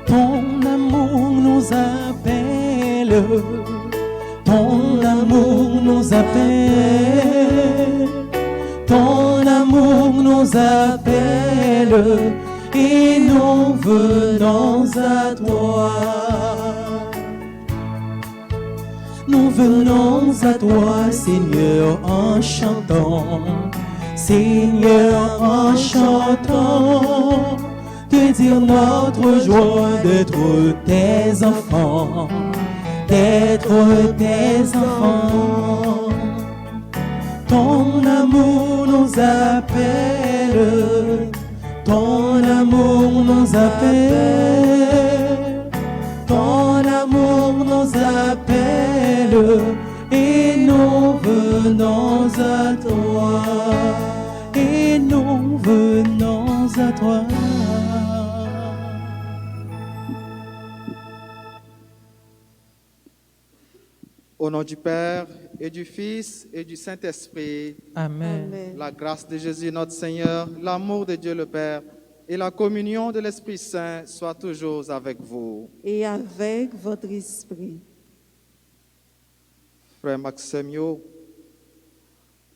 Ton amour nous appelle, ton amour nous appelle, ton amour nous appelle, et nous venons à toi. Nous venons à toi, Seigneur, en chantant, Seigneur, en chantant, te dire notre joie d'être tes enfants, d'être tes enfants. Ton amour nous appelle, ton amour nous appelle, ton amour nous appelle, et nous venons à toi, et nous venons à toi. Au nom du Père et du Fils et du Saint-Esprit, Amen. Amen. la grâce de Jésus notre Seigneur, l'amour de Dieu le Père et la communion de l'Esprit Saint soient toujours avec vous. Et avec votre esprit. Frère Maxime,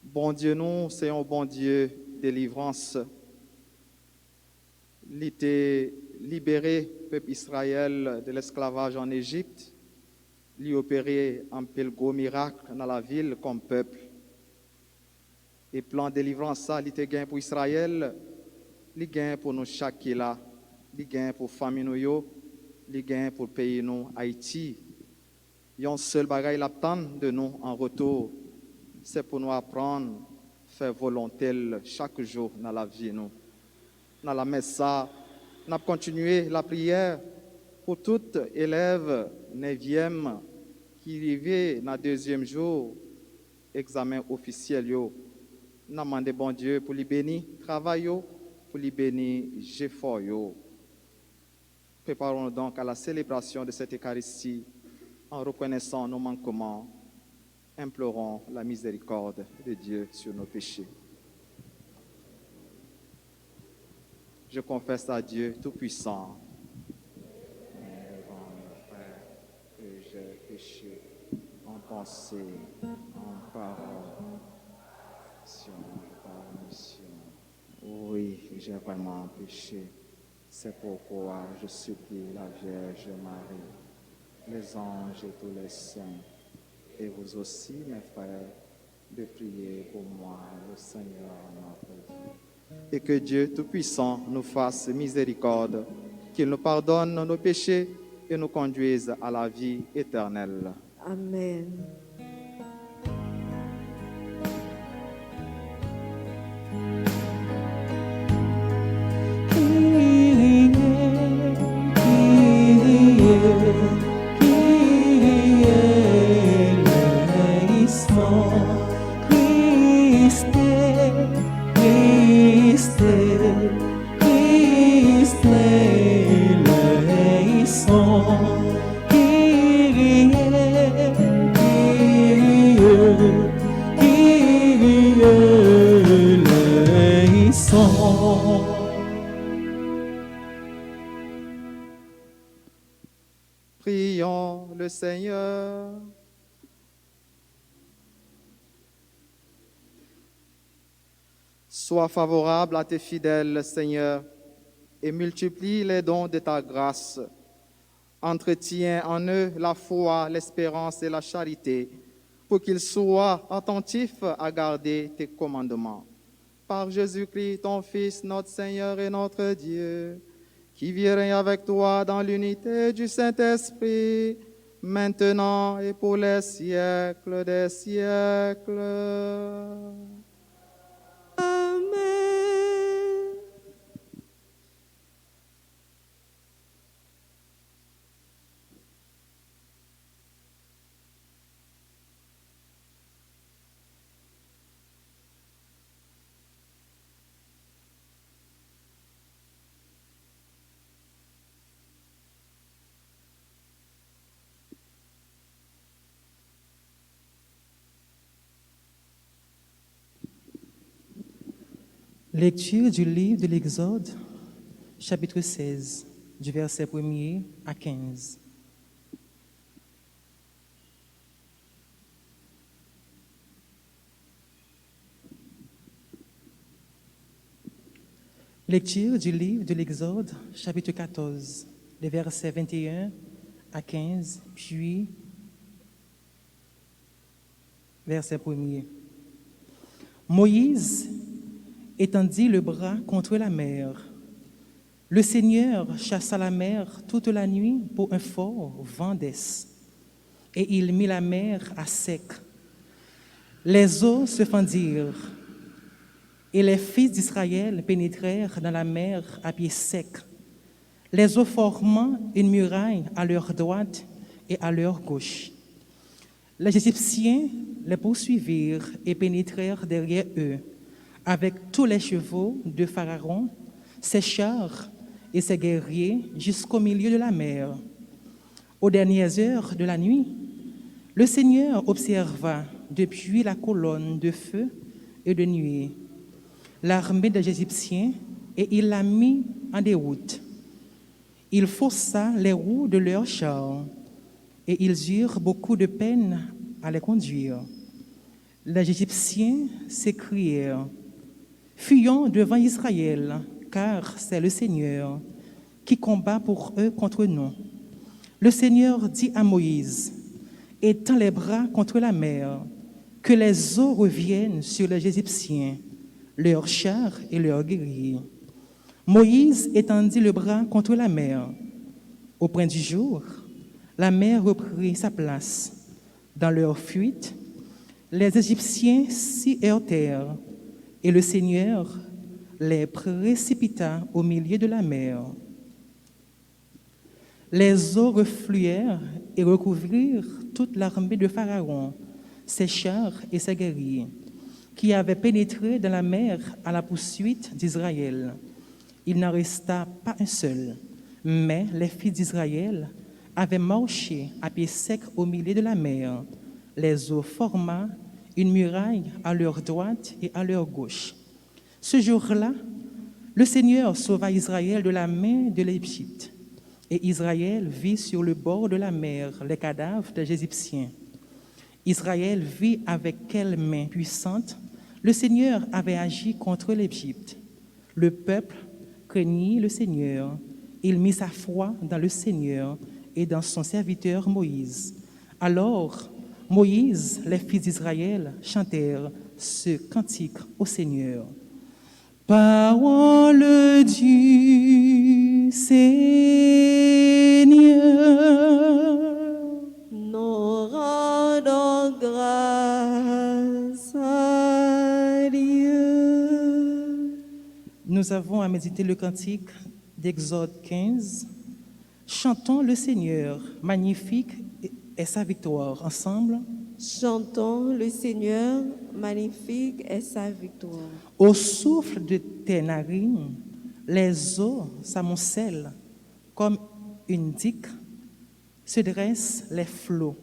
bon Dieu nous, c'est un bon Dieu délivrance. Il était libéré, peuple Israël, de l'esclavage en Égypte. Il opéré un peu gros miracle dans la ville comme peuple. Et plan de délivrance, ça, il était gain pour Israël, il gain pour nous chaque qui là, il gain pour famille nous, il gain pour le pays nous, Haïti. Il y a un seul bagage l'attend de nous en retour, c'est pour nous apprendre, faire volonté chaque jour dans la vie nous. Dans la messe, ça, nous avons continué la prière pour tout élève 9e qui arrivait dans le 2e jour, examen officiel. Nous demandons bon Dieu pour les bénir travail, pour les bénir effort. Préparons-nous donc à la célébration de cette Eucharistie en reconnaissant nos manquements, implorons la miséricorde de Dieu sur nos péchés. Je confesse à Dieu Tout-Puissant devant mes frères que j'ai péché en pensée, en parole, par omission. Oui, j'ai vraiment péché. C'est pourquoi je supplie la Vierge Marie, les anges et tous les saints, et vous aussi, mes frères, de prier pour moi, le Seigneur notre Dieu. Et que Dieu Tout-Puissant nous fasse miséricorde, qu'il nous pardonne nos péchés et nous conduise à la vie éternelle. Amen. Prions le Seigneur. Sois favorable à tes fidèles, Seigneur, et multiplie les dons de ta grâce. Entretiens en eux la foi, l'espérance et la charité, pour qu'ils soient attentifs à garder tes commandements. Par Jésus-Christ, ton Fils, notre Seigneur et notre Dieu, qui vit et règne avec toi dans l'unité du Saint-Esprit, maintenant et pour les siècles des siècles. Amen. Lecture du livre de l'Exode, chapitre 16. du verset 1er à 15. Lecture du livre de l'Exode, chapitre 14, les versets 21 à 15, puis verset 1er. Moïse étendit le bras contre la mer. Le Seigneur chassa la mer toute la nuit pour un fort vent d'est, et il mit la mer à sec. Les eaux se fendirent, et les fils d'Israël pénétrèrent dans la mer à pied sec, les eaux formant une muraille à leur droite et à leur gauche. Les Égyptiens les poursuivirent et pénétrèrent derrière eux, avec tous les chevaux de Pharaon, ses chars et ses guerriers jusqu'au milieu de la mer. Aux dernières heures de la nuit, le Seigneur observa depuis la colonne de feu et de nuée l'armée des Égyptiens et il la mit en déroute. Il faussa les roues de leurs chars et ils eurent beaucoup de peine à les conduire. Les Égyptiens s'écrièrent: Fuyons devant Israël, car c'est le Seigneur qui combat pour eux contre nous. Le Seigneur dit à Moïse: Étends les bras contre la mer, que les eaux reviennent sur les Égyptiens, leurs chars et leurs guerriers. Moïse étendit le bras contre la mer. Au point du jour, la mer reprit sa place. Dans leur fuite, les Égyptiens s'y heurtèrent, et le Seigneur les précipita au milieu de la mer. Les eaux refluèrent et recouvrirent toute l'armée de Pharaon, ses chars et ses guerriers, qui avaient pénétré dans la mer à la poursuite d'Israël. Il n'en resta pas un seul, mais les fils d'Israël avaient marché à pied sec au milieu de la mer. Les eaux forma une muraille à leur droite et à leur gauche. Ce jour-là, le Seigneur sauva Israël de la main de l'Égypte, et Israël vit sur le bord de la mer les cadavres des Égyptiens. Israël vit avec quelle main puissante le Seigneur avait agi contre l'Égypte. Le peuple craignit le Seigneur. Il mit sa foi dans le Seigneur et dans son serviteur Moïse. Alors, Moïse, les fils d'Israël, chantèrent ce cantique au Seigneur. Parole du Seigneur. Nous rendons grâce à Dieu. Nous avons à méditer le cantique d'Exode 15. Chantons le Seigneur, magnifique est sa victoire. Ensemble. Chantons le Seigneur, magnifique est sa victoire. Au souffle de tes narines, les eaux s'amoncellent comme une digue, se dressent les flots,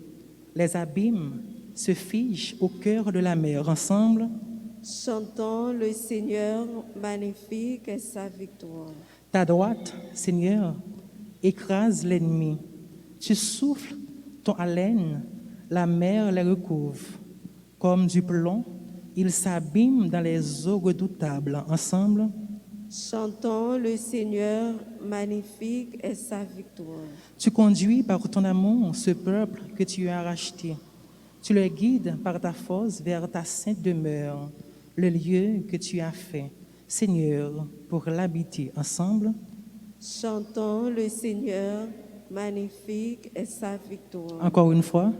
les abîmes se figent au cœur de la mer. Ensemble. Chantons le Seigneur, magnifique est sa victoire. Ta droite, Seigneur, écrase l'ennemi. Tu souffles ton haleine, la mer les recouvre. Comme du plomb, ils s'abîment dans les eaux redoutables. Ensemble. Chantons le Seigneur, magnifique est sa victoire. Tu conduis par ton amour ce peuple que tu as racheté. Tu le guides par ta force vers ta sainte demeure, le lieu que tu as fait, Seigneur, pour l'habiter. Ensemble. Chantons le Seigneur, magnifique est sa victoire. Encore une fois.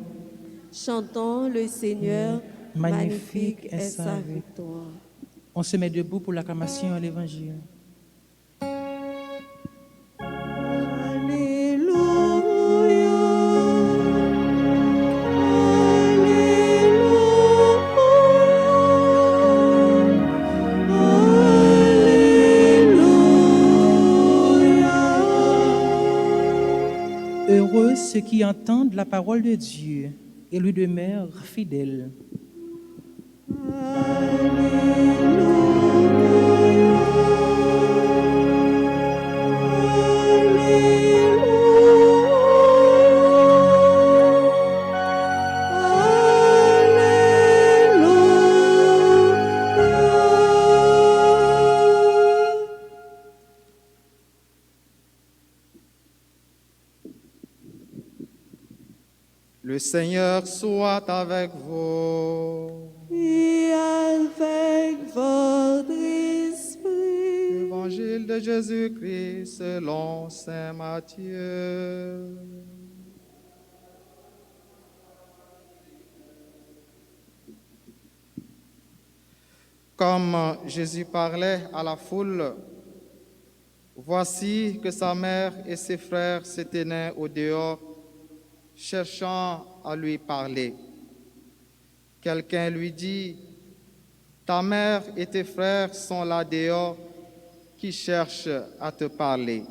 Chantons le Seigneur, magnifique est sa victoire. victoire. On se met debout pour l'acclamation à l'Évangile. Heureux ceux qui entendent la parole de Dieu et lui demeurent fidèles. Alléluia. Le Seigneur soit avec vous. Et avec votre esprit. Évangile de Jésus-Christ selon saint Matthieu. Comme Jésus parlait à la foule, voici que sa mère et ses frères se tenaient au dehors, cherchant à lui parler. Quelqu'un lui dit, « Ta mère et tes frères sont là dehors, qui cherchent à te parler. »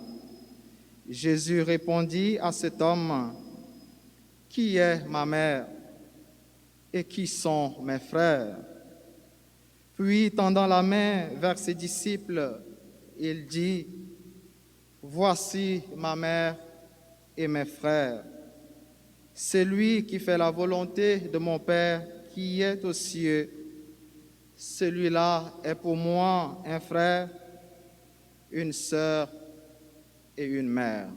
Jésus répondit à cet homme, « Qui est ma mère et qui sont mes frères ?» Puis, tendant la main vers ses disciples, il dit, « Voici ma mère et mes frères. Celui qui fait la volonté de mon Père qui est aux cieux, celui-là est pour moi un frère, une sœur et une mère. »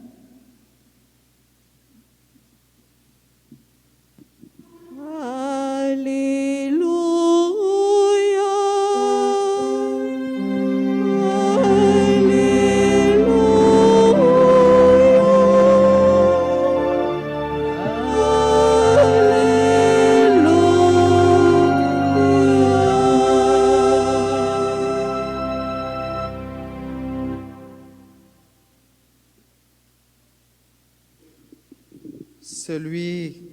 Celui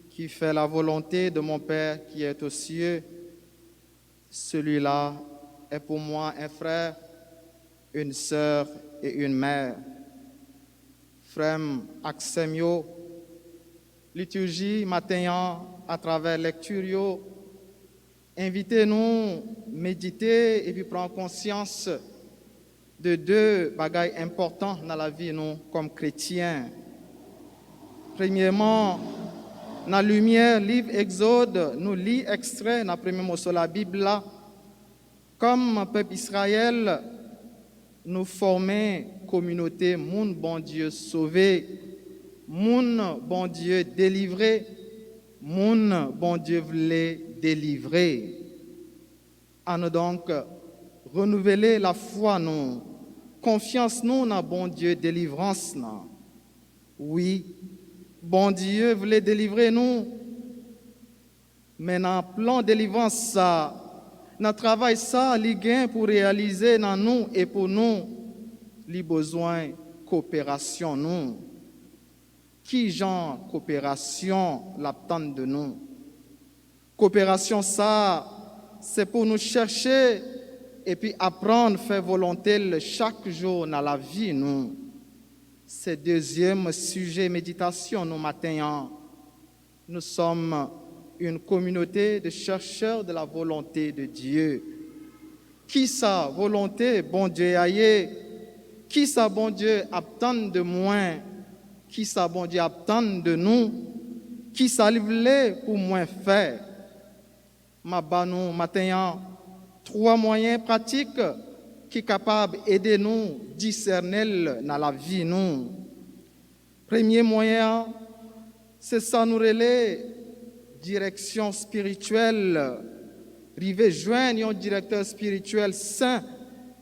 qui fait la volonté de mon Père qui est aux cieux, celui-là est pour moi un frère, une sœur et une mère. Frère Axemio, liturgie matin à travers lecture, invitez-nous méditer et puis prendre conscience de deux bagailles importants dans la vie nous comme chrétiens. Premièrement, dans la lumière, livre Exode, nous lit extrait dans le premier mot sur la Bible là. Comme peuple Israël, nous formons communauté, moun bon Dieu sauvé, moun bon Dieu délivré, moun bon Dieu voulait délivrer. À nous donc renouveler la foi nous, confiance nous dans bon Dieu délivrance nous. Oui. Bon Dieu voulait délivrer nous, mais dans le plan de délivrance, ça, dans le travail, ça, il gain pour réaliser dans nous et pour nous, il besoin de coopération nous. Qui genre coopération l'attend de nous? Coopération, ça, c'est pour nous chercher et puis apprendre à faire volonté chaque jour dans la vie nous. C'est deuxième sujet méditation nous matin. Nous sommes une communauté de chercheurs de la volonté de Dieu. Qui sa volonté, bon Dieu aïe? Qui sa bon Dieu attend de moi? Qui sa bon Dieu attend de nous? Qui sa livre pour moi faire? Ma banou matin, trois moyens pratiques qui est capable d'aider nous discerner dans la vie nous. Premier moyen, c'est ça nous relaie direction spirituelle. River joindre un directeur spirituel saint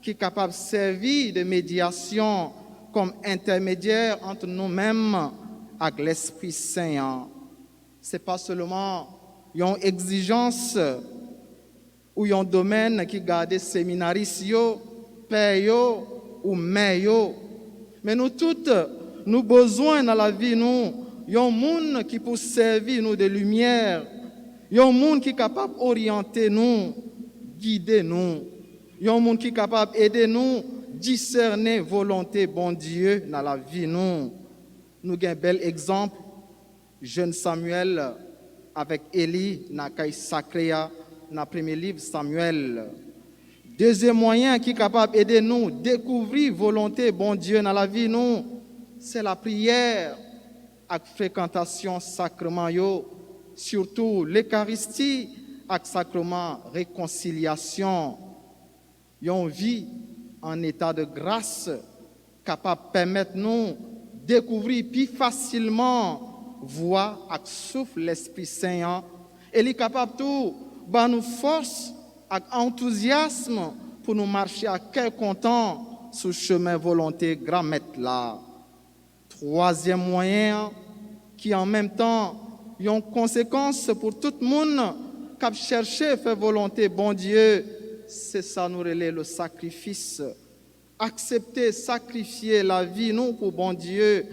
qui est capable de servir de médiation comme intermédiaire entre nous-mêmes et l'Esprit Saint. Ce n'est pas seulement une exigence ou un domaine qui garde séminaristes, père ou mère, mais nous toutes, nous besoin dans la vie, nous, y a un monde qui peut servir nous de lumière, y a un monde qui est capable d'orienter nous, guider nous, y a un monde qui est capable d'aider nous, discerner volonté bon Dieu dans la vie, nous. Nous avons un bel exemple, jeune Samuel avec Élie, dans le sacré, dans le premier livre Samuel. Deuxième moyen qui est capable d'aider nous à découvrir volonté bon Dieu dans la vie, nous, c'est la prière avec fréquentation sacrement, surtout l'Eucharistie avec sacrement réconciliation. Une vie en état de grâce capable de permettre nous de découvrir plus facilement voix avec souffle l'Esprit Saint. Et il est capable tout, bah nous force avec enthousiasme pour nous marcher à quel content sur le chemin volonté grand maître là. Troisième moyen qui en même temps a une conséquence pour tout le monde qui a cherché à faire volonté bon Dieu, c'est ça nous relaie le sacrifice. Accepter, sacrifier la vie nous pour bon Dieu,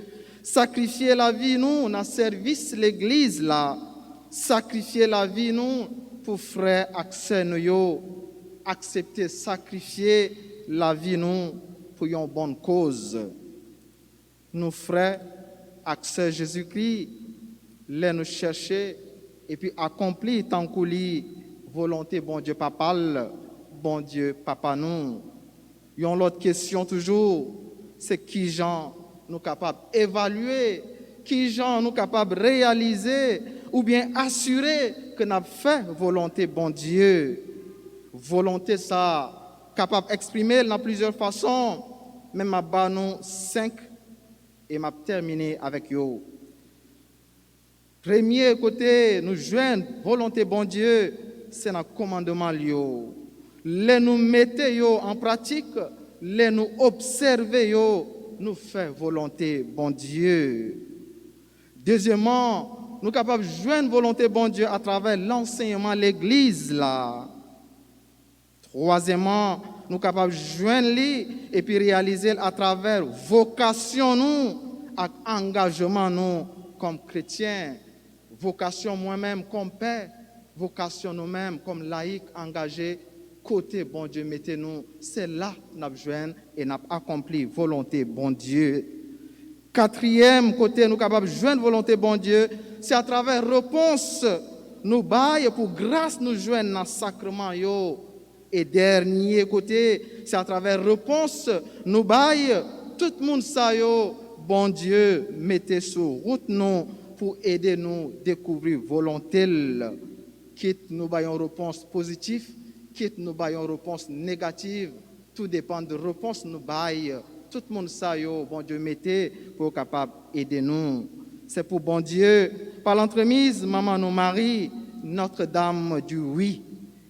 sacrifier la vie nous dans le service l'église là, sacrifier la vie nous pour frère accès nous, accepter, sacrifier la vie nous pour une bonne cause. Nous frères accès Jésus-Christ, les nous chercher et puis accomplir tant qu'on lit volonté bon Dieu papa, bon Dieu papa nous. Une autre question toujours, c'est qui gens nous capables d'évaluer, qui gens nous capables de réaliser ou bien assurer que nous avons fait volonté bon Dieu. Volonté ça, capable d'exprimer dans plusieurs façons, mais ma nous 5 et m'a terminé avec eux. Premier côté, nous joindre volonté bon Dieu, c'est un commandement lié. Les nous mettons en pratique, les nous observer, nous faire volonté bon Dieu. Deuxièmement, nous sommes capables de joindre volonté bon Dieu à travers l'enseignement de l'Église là. Troisièmement, nous sommes capables de joindre lui et puis réaliser à travers vocation nous, avec engagement nous comme chrétiens, vocation moi-même comme père, vocation nous-mêmes comme laïcs engagés. Côté bon Dieu, mettez-nous, c'est là que nous avons joint et nous avons accompli volonté bon Dieu. Quatrième côté, nous sommes capables de joindre volonté bon Dieu, c'est à travers réponse, nous baillons pour grâce nous joindre dans le sacrement. Et dernier côté, c'est à travers réponse, nous baillons, tout le monde ça, bon Dieu, mettez sur route nous pour aider nous à découvrir volonté. Quitte nous baillons réponse positive, quitte nous baillons réponse négative, tout dépend de réponse nous baille. Tout le monde ça bon Dieu mettez pour capable aider nous. C'est pour bon Dieu par l'entremise maman nous Marie, Notre-Dame du oui,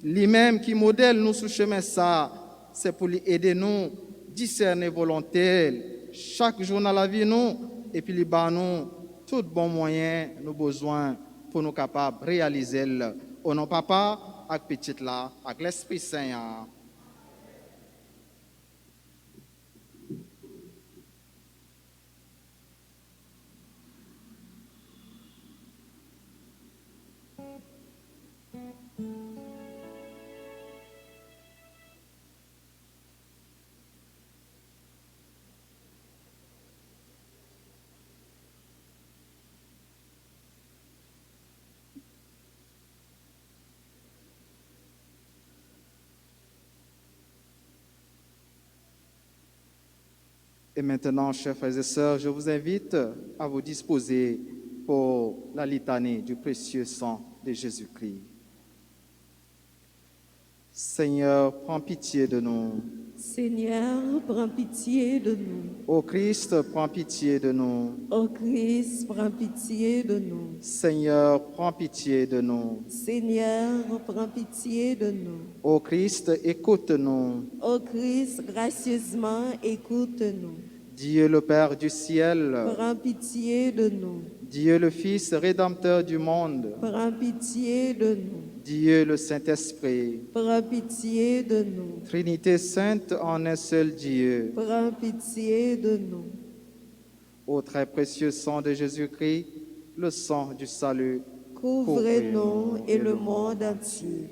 lui-même qui modèle nous sur chemin ça, c'est pour lui aider nous discerner volonté chaque jour dans la vie nous et puis lui ba nous tout bon moyen nos besoins pour nous capables réaliser au nom papa avec petite là, avec l'Esprit Saint. Et maintenant, chers frères et sœurs, je vous invite à vous disposer pour la litanie du précieux sang de Jésus-Christ. Seigneur, prends pitié de nous. Seigneur, prends pitié de nous. Ô Christ, prends pitié de nous. Ô Christ, prends pitié de nous. Seigneur, prends pitié de nous. Seigneur, prends pitié de nous. Ô Christ, écoute-nous. Ô Christ, gracieusement, écoute-nous. Dieu le Père du ciel, Prends pitié de nous. Dieu le Fils rédempteur du monde, Prends pitié de nous. Dieu le Saint-Esprit, Prends pitié de nous. Trinité sainte en un seul Dieu. Prends pitié de nous. Ô très précieux sang de Jésus-Christ, le sang du salut, Couvrez-nous et le monde entier.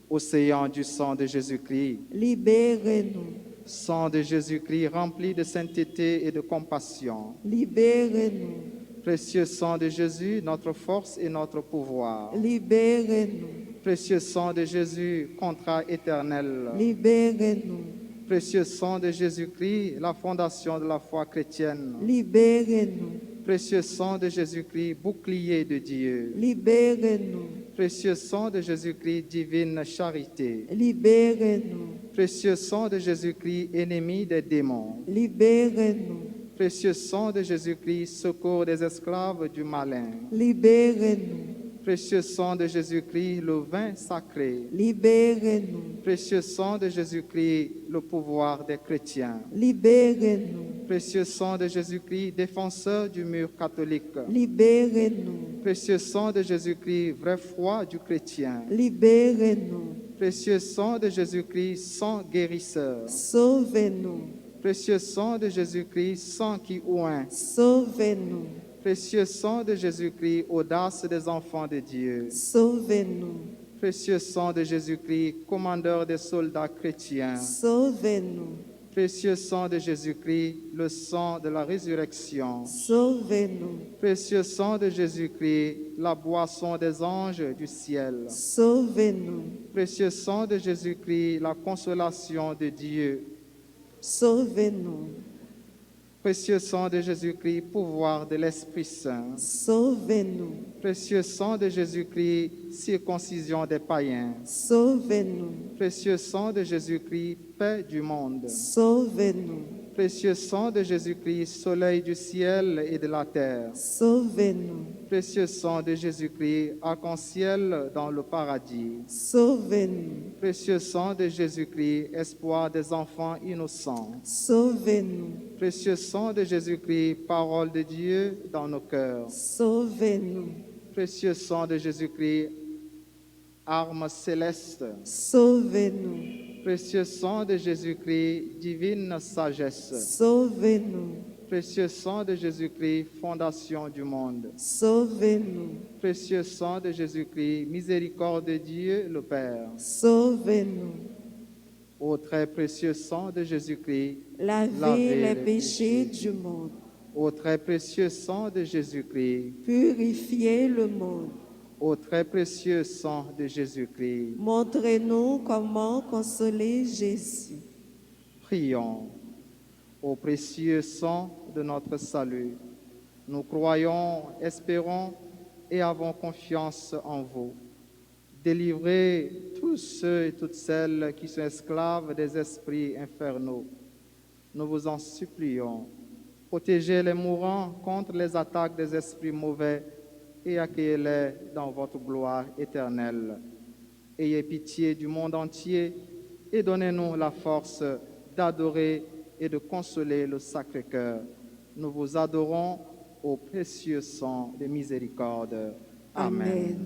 océan du sang de Jésus-Christ, Libérez-nous. sang de Jésus-Christ rempli de sainteté et de compassion. Libérez-nous. Précieux sang de Jésus, notre force et notre pouvoir. Libérez-nous. Précieux sang de Jésus, contrat éternel. Libérez-nous. Précieux sang de Jésus-Christ, la fondation de la foi chrétienne. Libérez-nous. Précieux sang de Jésus-Christ, bouclier de Dieu. Libérez-nous. Précieux sang de Jésus-Christ, divine charité. Libérez-nous. Précieux sang de Jésus-Christ, ennemi des démons. Libérez-nous. Précieux sang de Jésus-Christ, secours des esclaves du malin. Libérez-nous. Précieux sang de Jésus-Christ, le vin sacré. Libérez-nous. Précieux sang de Jésus-Christ, le pouvoir des chrétiens. Libérez-nous. Précieux sang de Jésus-Christ, défenseur du mur catholique. Libérez-nous. Précieux sang de Jésus-Christ, vrai foi du chrétien. Libérez-nous. Précieux sang de Jésus-Christ, sang guérisseur. Sauvez-nous. Précieux sang de Jésus-Christ, sang qui oint. Sauvez-nous. Précieux sang de Jésus-Christ, audace des enfants de Dieu. Sauvez-nous. Précieux sang de Jésus-Christ, commandeur des soldats chrétiens. Sauvez-nous. Précieux sang de Jésus-Christ, le sang de la résurrection. Sauvez-nous. Précieux sang de Jésus-Christ, la boisson des anges du ciel. Sauvez-nous. Précieux sang de Jésus-Christ, la consolation de Dieu. Sauvez-nous. Précieux sang de Jésus-Christ, pouvoir de l'Esprit Saint. Sauvez-nous. Précieux sang de Jésus-Christ, circoncision des païens. Sauvez-nous. Précieux sang de Jésus-Christ, paix du monde. Sauvez-nous. Précieux sang de Jésus-Christ, soleil du ciel et de la terre. Sauvez-nous. Précieux sang de Jésus-Christ, arc-en-ciel dans le paradis. Sauvez-nous. Précieux sang de Jésus-Christ, espoir des enfants innocents. Sauvez-nous. Précieux sang de Jésus-Christ, parole de Dieu dans nos cœurs. Sauvez-nous. Précieux sang de Jésus-Christ, arme céleste. Sauvez-nous. Précieux sang de Jésus-Christ, divine sagesse. Sauvez-nous. Précieux sang de Jésus-Christ, fondation du monde. Sauvez-nous. Précieux sang de Jésus-Christ, miséricorde de Dieu le Père. Sauvez-nous. Ô très précieux sang de Jésus-Christ, Lavez les péchés du monde. Ô très précieux sang de Jésus-Christ, Purifiez le monde. ô très précieux sang de Jésus-Christ, Montrez-nous comment consoler Jésus. prions. Ô précieux sang de notre salut, nous croyons, espérons et avons confiance en vous. Délivrez tous ceux et toutes celles qui sont esclaves des esprits infernaux. Nous vous en supplions. Protégez les mourants contre les attaques des esprits mauvais et accueillez-les dans votre gloire éternelle. Ayez pitié du monde entier et donnez-nous la force d'adorer et de consoler le Sacré-Cœur. Nous vous adorons au précieux sang de miséricorde. Amen.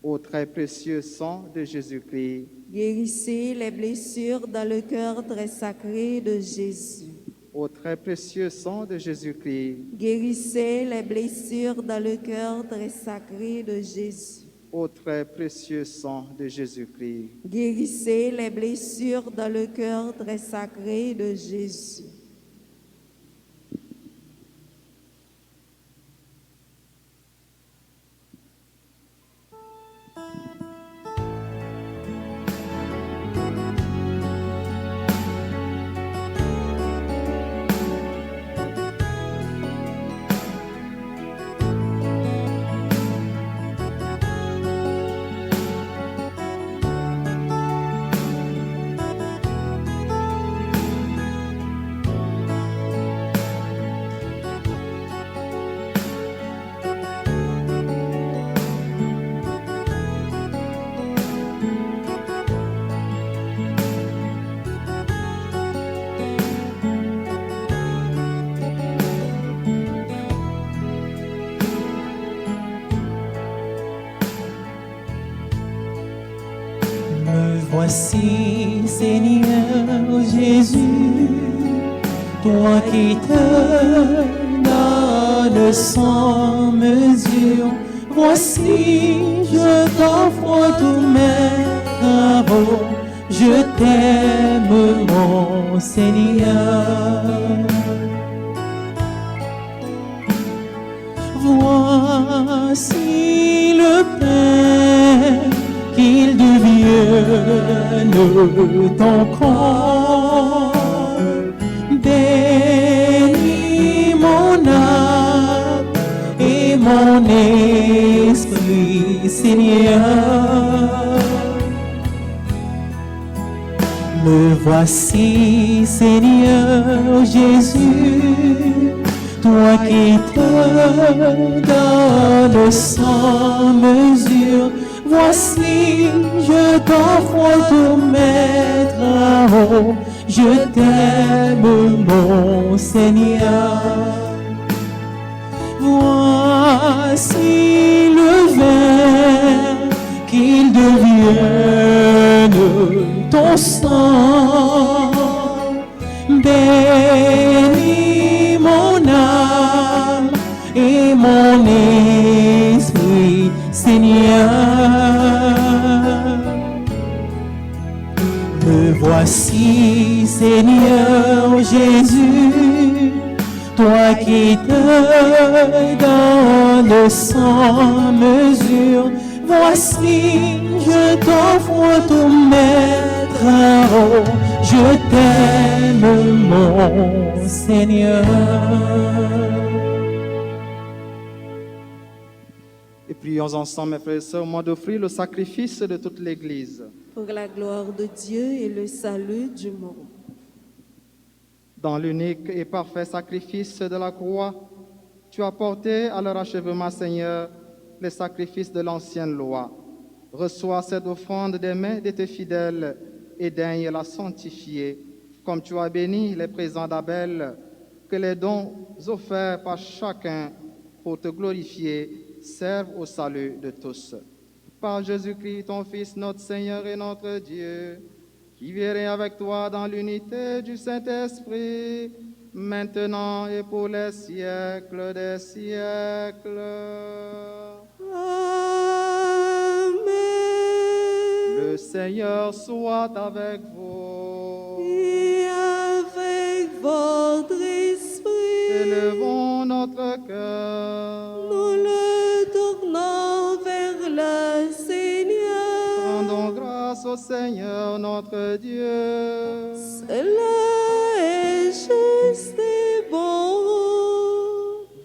Au très précieux sang de Jésus-Christ, Guérissez les blessures dans le cœur très sacré de Jésus. au très précieux sang de Jésus-Christ, Guérissez les blessures dans le cœur très sacré de Jésus. au très précieux sang de Jésus-Christ, Guérissez les blessures dans le cœur très sacré de Jésus. Me voici, Seigneur Jésus, toi qui te donnes sans mesure. Voici, je t'offre tous mes travaux, je t'aime, mon Seigneur. Voici le pain, qu'il devienne ton corps. Bénis mon âme et mon esprit, Seigneur. Me voici, Seigneur Jésus, toi qui te donnes sans mesure. Voici, je t'offre tout mes travaux, je t'aime, mon Seigneur. Voici le verre, qu'il devienne ton sang. Bénis mon âme et mon esprit, Seigneur. Me voici, Seigneur Jésus, toi qui te donnes sans mesure. Voici, je t'offre tous mes travaux, je t'aime, mon Seigneur. Et prions ensemble, mes frères et sœurs, au moment d'offrir le sacrifice de toute l'Église. Pour la gloire de Dieu et le salut du monde. Dans l'unique et parfait sacrifice de la croix, tu as porté à leur achèvement, Seigneur, les sacrifices de l'ancienne loi. Reçois cette offrande des mains de tes fidèles et daigne la sanctifier, comme tu as béni les présents d'Abel, que les dons offerts par chacun pour te glorifier servent au salut de tous. Par Jésus-Christ, ton Fils, notre Seigneur et notre Dieu, qui vit avec toi dans l'unité du Saint-Esprit, maintenant et pour les siècles des siècles. Amen. Le Seigneur soit avec vous. Et avec votre esprit, Élevons notre cœur. nous le tournons vers le Seigneur. Rendons grâce au Seigneur notre Dieu. Cela est juste et bon.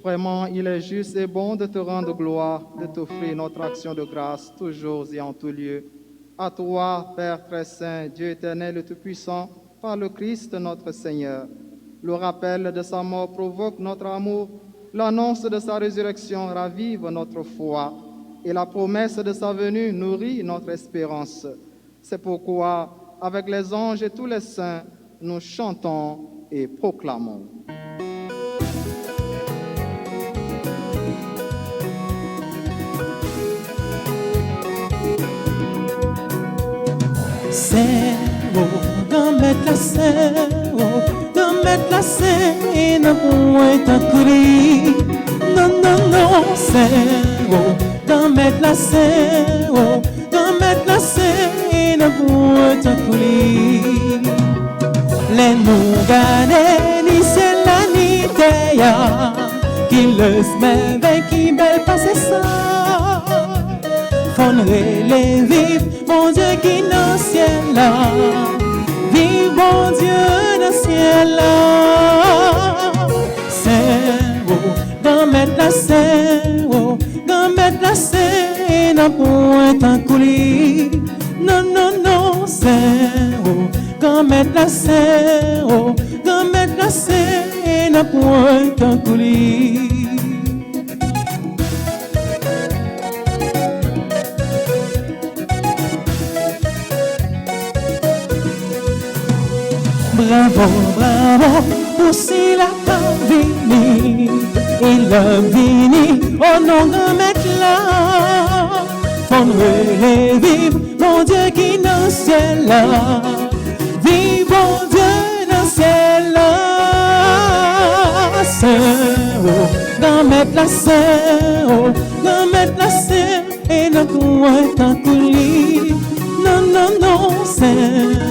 Vraiment, il est juste et bon de te rendre gloire, de t'offrir notre action de grâce, toujours et en tout lieu. À toi, Père très saint, Dieu éternel et tout-puissant, par le Christ notre Seigneur. Le rappel de sa mort provoque notre amour, l'annonce de sa résurrection ravive notre foi, et la promesse de sa venue nourrit notre espérance. C'est pourquoi, avec les anges et tous les saints, nous chantons et proclamons. C'est beau de mettre la scène, de mettre la scène pour un coulis. Non, non, non, c'est beau de mettre la scène, de mettre la scène pour un coulis. Les nous gagner, ni c'est la ni terre, qui le smerveille, qui belle passe ça. Fondre les vivre, mon Dieu qui dans le ciel là. Vive mon Dieu dans le ciel là. C'est beau, d'en mettre la scène, d'en mettre la scène pour un coulis. Non, non, non, c'est beau, d'en mettre la scène, d'en mettre la scène pour un coulis. Bravo, bravo, pour si la vini, il a vini, oh non, de mettre là, fondre les vivre, mon Dieu qui dans le ciel là, vive mon Dieu dans le ciel là, c'est haut, d'en mettre la scène, d'en mettre la scène, et de quoi t'en coulis, non, non, non, c'est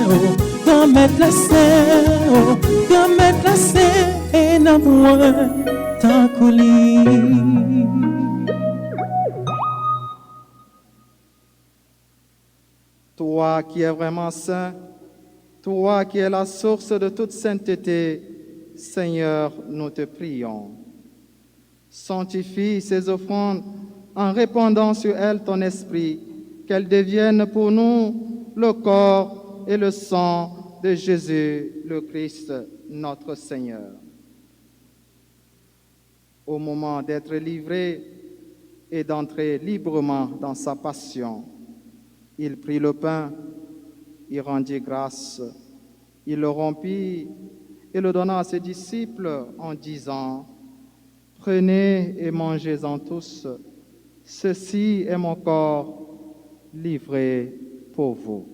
haut. D'en mettre la scène, d'en mettre la scène, et n'a point tant coulis. Toi qui es vraiment saint, toi qui es la source de toute sainteté, Seigneur, nous te prions. Sanctifie ces offrandes en répandant sur elles ton esprit, qu'elles deviennent pour nous le corps et le sang de Jésus le Christ, notre Seigneur. Au moment d'être livré et d'entrer librement dans sa passion, il prit le pain, il rendit grâce, il le rompit et le donna à ses disciples en disant, « Prenez et mangez-en tous, ceci est mon corps livré pour vous. »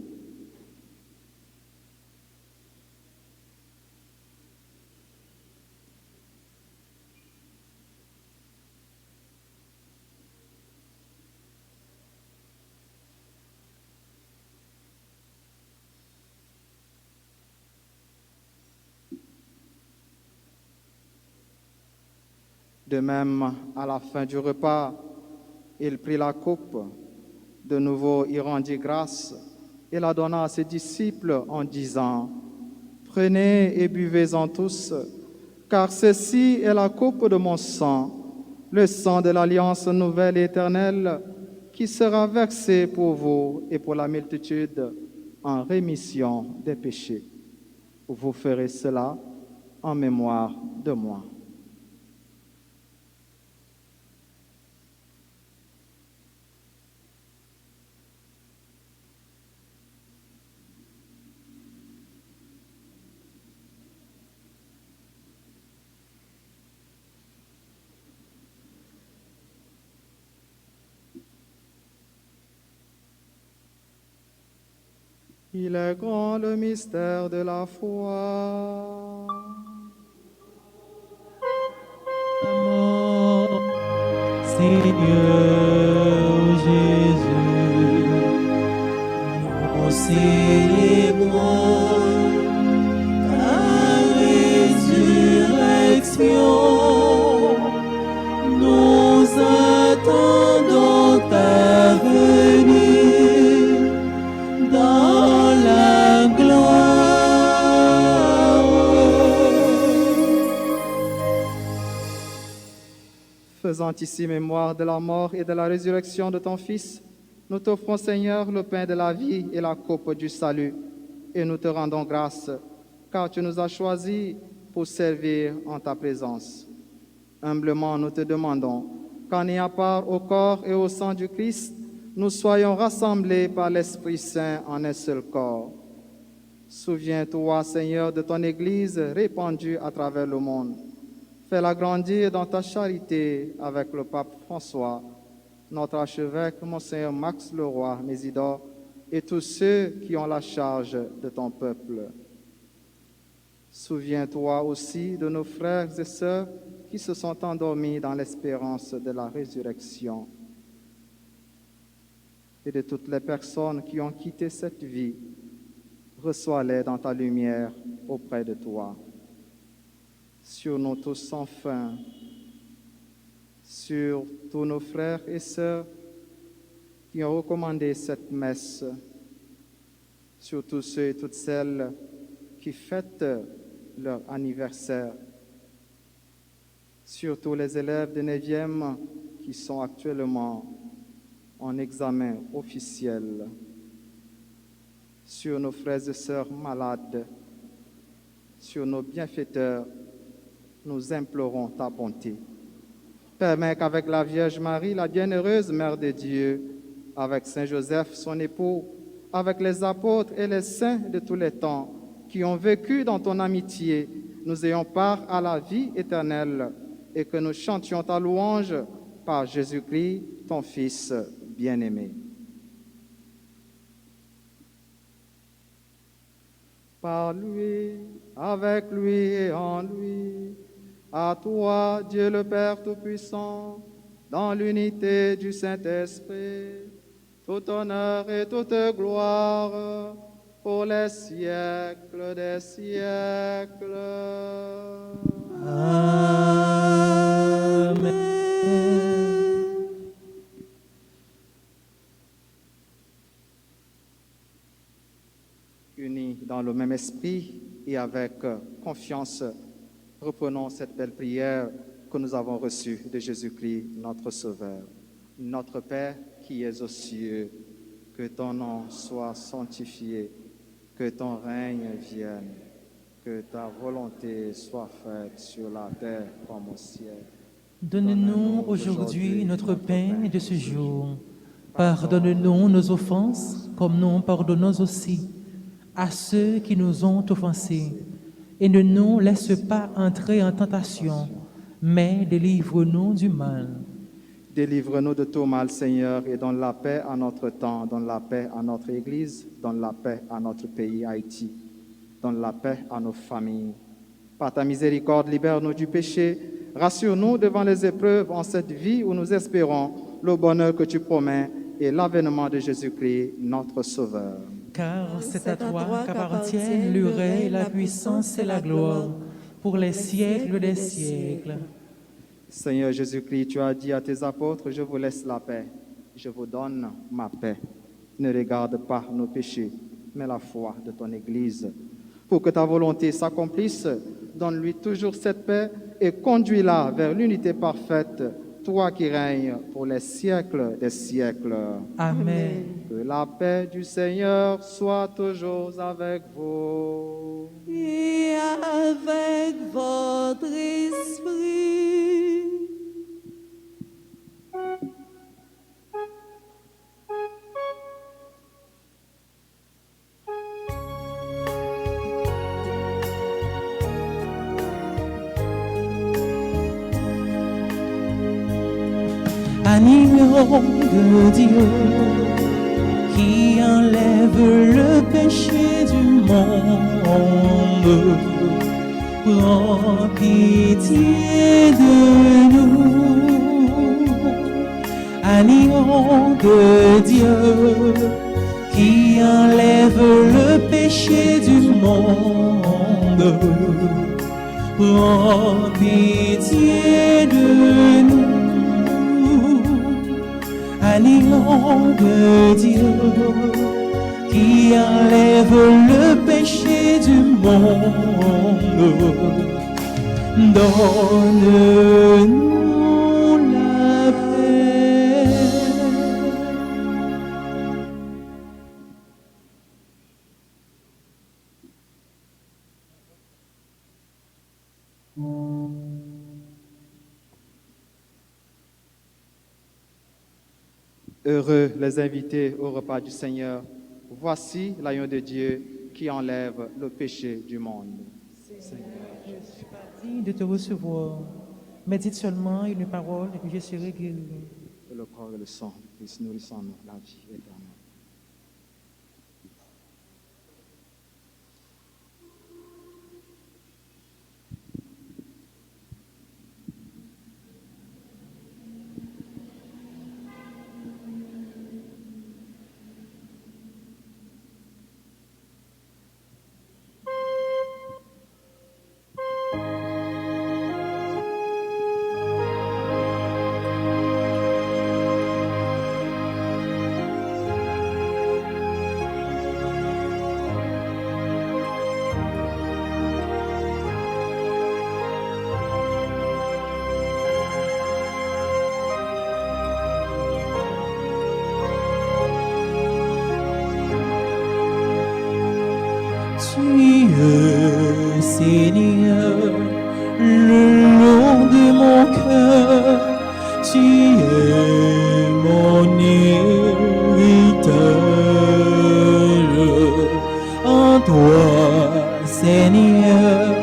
De même, à la fin du repas, il prit la coupe. De nouveau, il rendit grâce et la donna à ses disciples en disant, « Prenez et buvez-en tous, car ceci est la coupe de mon sang, le sang de l'alliance nouvelle et éternelle, qui sera versé pour vous et pour la multitude en rémission des péchés. Vous ferez cela en mémoire de moi. » Il est grand le mystère de la foi. Mort, Seigneur Jésus, nous célébrons ta résurrection. Nous attendons ta venue dans la gloire. Faisant ici mémoire de la mort et de la résurrection de ton Fils, nous t'offrons, Seigneur, le pain de la vie et la coupe du salut, et nous te rendons grâce, car tu nous as choisis pour servir en ta présence. Humblement, nous te demandons qu'en ayant part au corps et au sang du Christ, nous soyons rassemblés par l'Esprit Saint en un seul corps. Souviens-toi, Seigneur, de ton Église répandue à travers le monde. Fais-la grandir dans ta charité avec le pape François, notre archevêque, Monseigneur Max Leroy, Mésidor, et tous ceux qui ont la charge de ton peuple. Souviens-toi aussi de nos frères et sœurs qui se sont endormis dans l'espérance de la résurrection, et de toutes les personnes qui ont quitté cette vie. Reçois-les dans ta lumière auprès de toi. Sur nous tous sans fin, sur tous nos frères et sœurs qui ont recommandé cette messe, sur tous ceux et toutes celles qui fêtent leur anniversaire, sur tous les élèves de 9e qui sont actuellement en examen officiel, sur nos frères et sœurs malades, sur nos bienfaiteurs, nous implorons ta bonté. Permets qu'avec la Vierge Marie, la bienheureuse Mère de Dieu, avec Saint Joseph, son époux, avec les apôtres et les saints de tous les temps qui ont vécu dans ton amitié, nous ayons part à la vie éternelle et que nous chantions ta louange par Jésus-Christ, ton Fils bien-aimé. Par lui, avec lui et en lui, à toi, Dieu le Père Tout-Puissant, dans l'unité du Saint-Esprit, tout honneur et toute gloire pour les siècles des siècles. Amen. Unis dans le même esprit et avec confiance, reprenons cette belle prière que nous avons reçue de Jésus-Christ, notre Sauveur. Notre Père qui es aux cieux, que ton nom soit sanctifié, que ton règne vienne, que ta volonté soit faite sur la terre comme au ciel. Donne-nous aujourd'hui notre pain de ce jour. Pardonne-nous nos offenses, comme nous pardonnons aussi à ceux qui nous ont offensés. Et ne nous laisse pas entrer en tentation, mais délivre-nous du mal. Délivre-nous de tout mal, Seigneur, et donne la paix à notre temps, donne la paix à notre Église, donne la paix à notre pays, Haïti, donne la paix à nos familles. Par ta miséricorde, libère-nous du péché, rassure-nous devant les épreuves en cette vie où nous espérons le bonheur que tu promets et l'avènement de Jésus-Christ, notre Sauveur. Car c'est à toi qu'appartiennent le règne, la puissance et la gloire, pour les siècles des siècles. Seigneur Jésus-Christ, tu as dit à tes apôtres, je vous laisse la paix, je vous donne ma paix. Ne regarde pas nos péchés, mais la foi de ton Église. Pour que ta volonté s'accomplisse, donne-lui toujours cette paix et conduis-la vers l'unité parfaite, toi qui règnes pour les siècles des siècles. Amen. Que la paix du Seigneur soit toujours avec vous. Et avec votre esprit. Agneau de Dieu qui enlève le péché du monde, prends pitié de nous. Agneau de Dieu qui enlève le péché du monde, prends pitié de nous. Agneau de Dieu qui enlève le péché du monde, donne-nous la paix. Heureux les invités au repas du Seigneur. Voici l'agneau de Dieu qui enlève le péché du monde. Seigneur, je suis pas digne de te recevoir, mais dites seulement une parole et je serai guéri. Que le corps et le sang de Christ nourrissent en nous la vie éternelle. Seigneur, le long de mon cœur, tu es mon hériteur. En toi, Seigneur,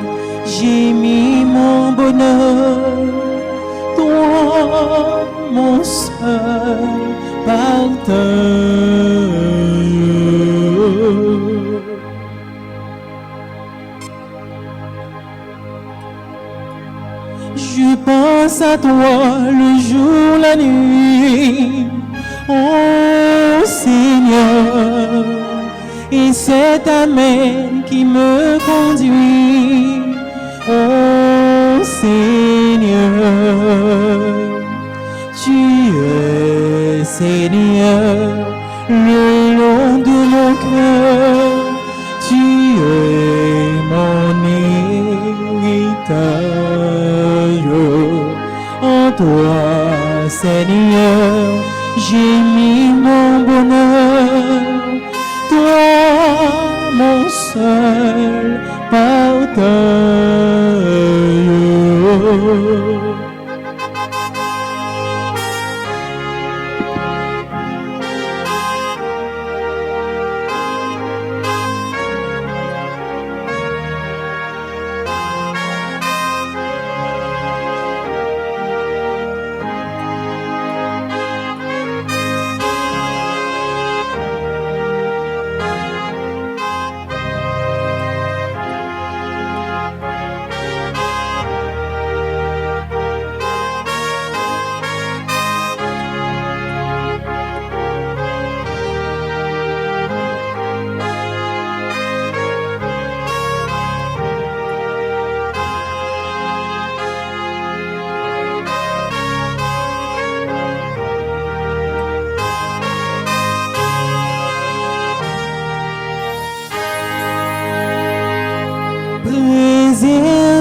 j'ai mis mon bonheur, toi, mon seul partenaire. Je pense à toi le jour, la nuit, oh Seigneur, et c'est ta main qui me conduit, oh Seigneur. Tu es Seigneur, le long de mon cœur, tu es mon héritage. En toi, Seigneur, j'ai mis mon bonheur, toi, mon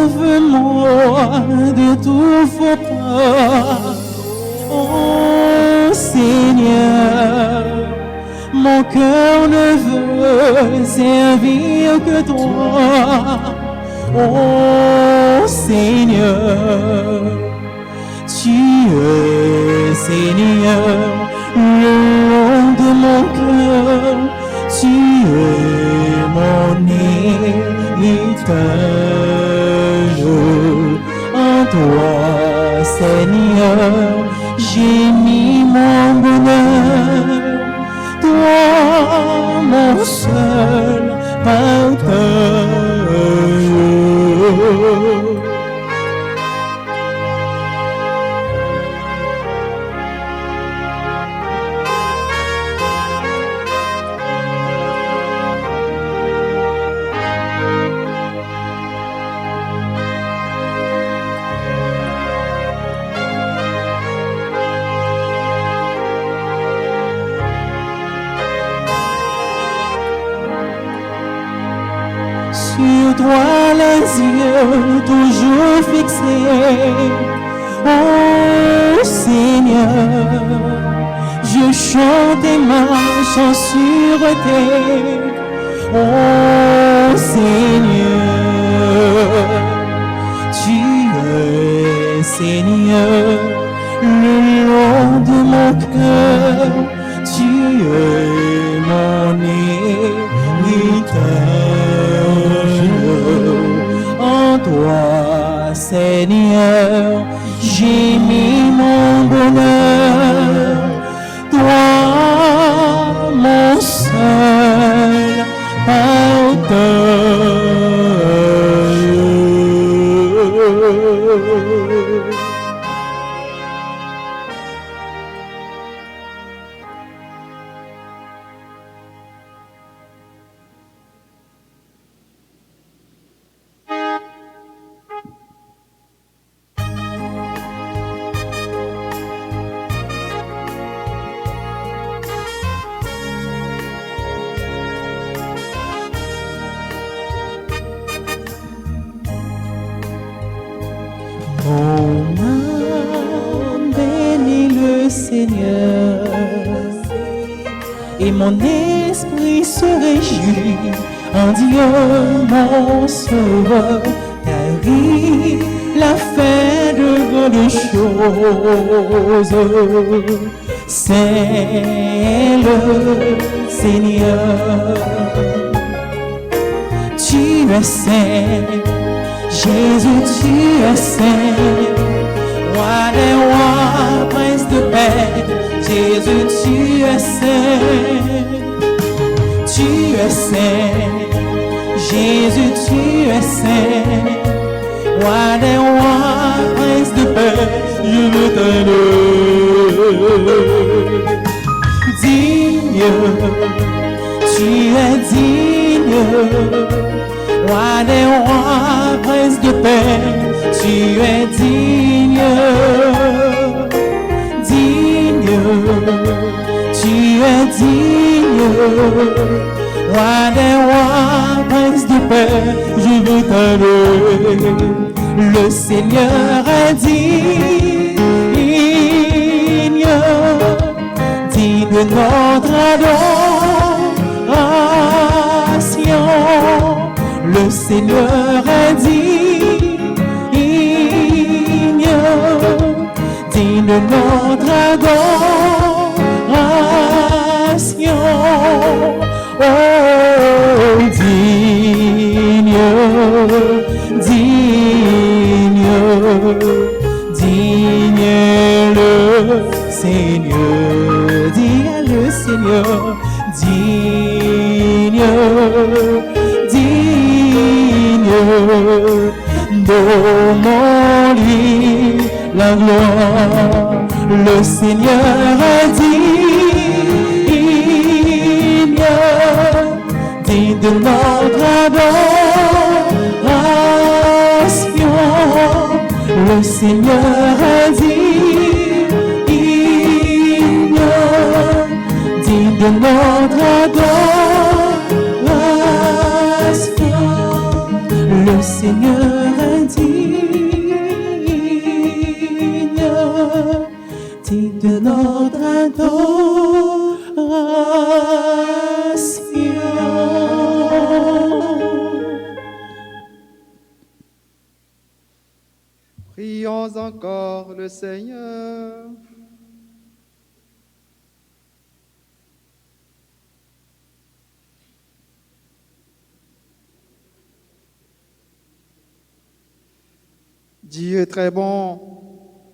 Préserve-moi de tout faux pas, oh Seigneur. Mon cœur ne veut servir que toi, oh Seigneur. Tu es Seigneur, le long de mon cœur, tu es mon héritage. En toi, Seigneur, j'ai mis mon bonheur, toi, mon seul partage. Sur toi les yeux toujours fixés, oh Seigneur, je chante et marche en sûreté, oh Seigneur. Tu es Seigneur, le long de mon cœur, tu es mon héritage. En toi, Seigneur, j'ai mis mon bonheur, toi, mon seul partage. Mon âme bénit le Seigneur, et mon esprit se réjouit en Dieu mon sauveur, car il a fait de grandes choses. C'est le Seigneur, tu es saint, Jésus, tu es saint, roi des rois, prince de paix. Jésus, tu es saint, tu es saint. Jésus, tu es saint, roi des rois, prince de paix. Je veux t'adorer. Digne, tu es digne, roi des rois, prince de paix, tu es digne, digne, tu es digne, roi des rois, prince de paix, je veux t'adorer. Le Seigneur est digne, digne de notre adoration. Le Seigneur est digne de notre adoration. Oh, digne, digne, digne le Seigneur, digne le Seigneur, digne, digne, donnons-lui la gloire, le Seigneur est digne, digne de notre adoration, le Seigneur est digne, digne de notre adoration, le Seigneur est digne, digne de notre adoration. Prions encore le Seigneur. Dieu très bon,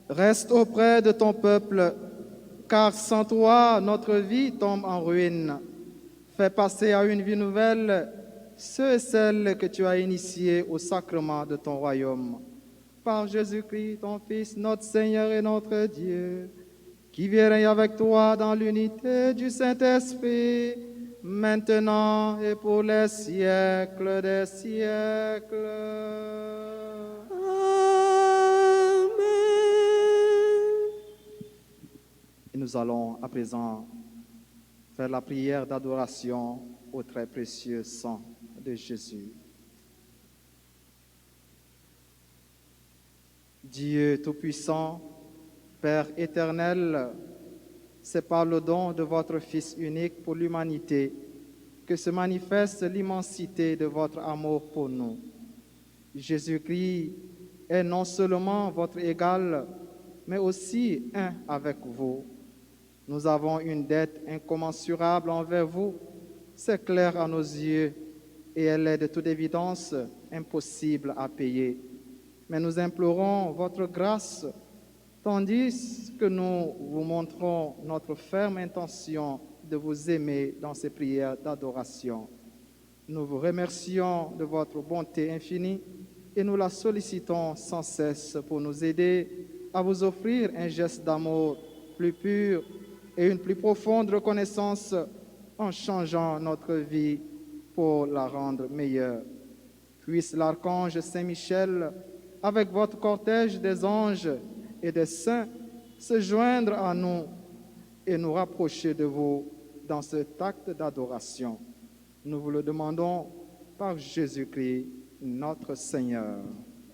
reste auprès de ton peuple, car sans toi, notre vie tombe en ruine. Fais passer à une vie nouvelle ceux et celles que tu as initiés au sacrement de ton royaume. Par Jésus-Christ, ton Fils, notre Seigneur et notre Dieu, qui vit et règne avec toi dans l'unité du Saint-Esprit, maintenant et pour les siècles des siècles. Et nous allons à présent faire la prière d'adoration au très précieux sang de Jésus. Dieu Tout-Puissant, Père éternel, c'est par le don de votre Fils unique pour l'humanité que se manifeste l'immensité de votre amour pour nous. Jésus-Christ est non seulement votre égal, mais aussi un avec vous. Nous avons une dette incommensurable envers vous, c'est clair à nos yeux, et elle est de toute évidence impossible à payer. Mais nous implorons votre grâce, tandis que nous vous montrons notre ferme intention de vous aimer dans ces prières d'adoration. Nous vous remercions de votre bonté infinie et nous la sollicitons sans cesse pour nous aider à vous offrir un geste d'amour plus pur et une plus profonde reconnaissance en changeant notre vie pour la rendre meilleure. Puisse l'archange Saint-Michel, avec votre cortège des anges et des saints, se joindre à nous et nous rapprocher de vous dans cet acte d'adoration. Nous vous le demandons par Jésus-Christ, notre Seigneur.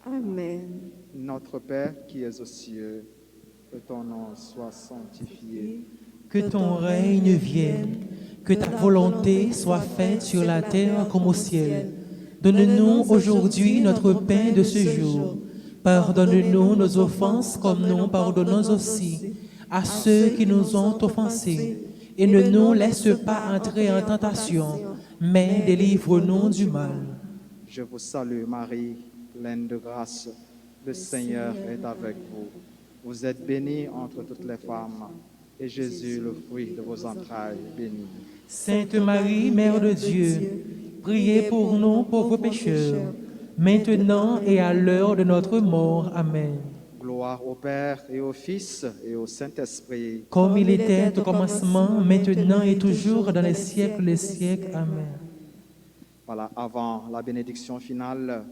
Amen. Notre Père qui es aux cieux, que ton nom soit sanctifié. Que ton règne vienne, que ta volonté soit faite sur la terre comme au ciel. Donne-nous aujourd'hui notre pain de ce jour. Pardonne-nous nos offenses comme nous pardonnons aussi à ceux qui nous ont offensés. Et ne nous laisse pas entrer en tentation, mais délivre-nous du mal. Je vous salue Marie, pleine de grâce. Le Seigneur est avec vous. Vous êtes bénie entre toutes les femmes, et Jésus, le fruit de vos entrailles, béni. Sainte Marie, Mère de Dieu, priez pour nous pauvres pécheurs, maintenant et à l'heure de notre mort. Amen. Gloire au Père et au Fils et au Saint-Esprit. Comme il était au commencement, maintenant et toujours, dans les siècles des siècles. Amen. Voilà, avant la bénédiction finale,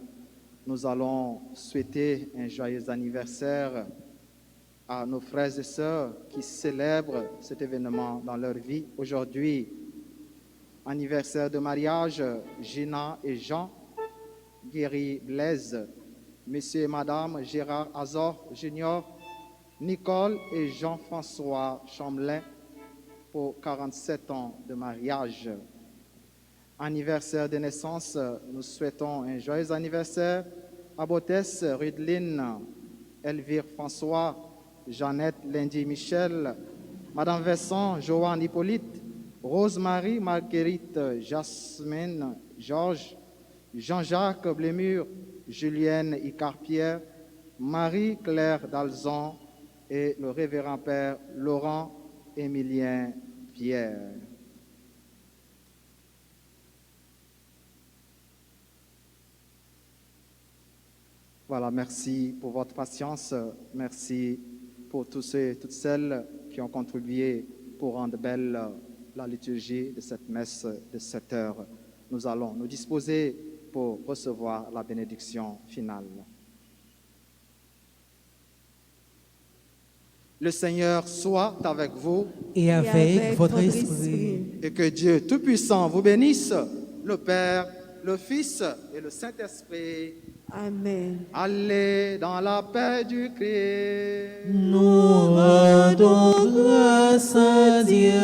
nous allons souhaiter un joyeux anniversaire à nos frères et sœurs qui célèbrent cet événement dans leur vie. Aujourd'hui, anniversaire de mariage, Gina et Jean, Guéry Blaise, Monsieur et Madame Gérard Azor Junior, Nicole et Jean-François Chambelin pour 47 ans de mariage. Anniversaire de naissance, nous souhaitons un joyeux anniversaire Abotès, Rudeline, Elvire François, Jeannette, Lindy Michel, Madame Vincent, Joanne Hippolyte, Rose-Marie, Marguerite, Jasmine, Georges, Jean-Jacques Blémur, Julienne Icarpierre, Marie-Claire Dalzon et le révérend Père Laurent Émilien Pierre. Voilà, merci pour votre patience. Merci pour tous ceux et toutes celles qui ont contribué pour rendre belle la liturgie de cette messe de 7 heures. Nous allons nous disposer pour recevoir la bénédiction finale. Le Seigneur soit avec vous Et avec votre esprit. et que Dieu Tout-Puissant vous bénisse, le Père, le Fils et le Saint-Esprit. Amen. Allez dans la paix du Christ. Nous rendons grâce à Dieu.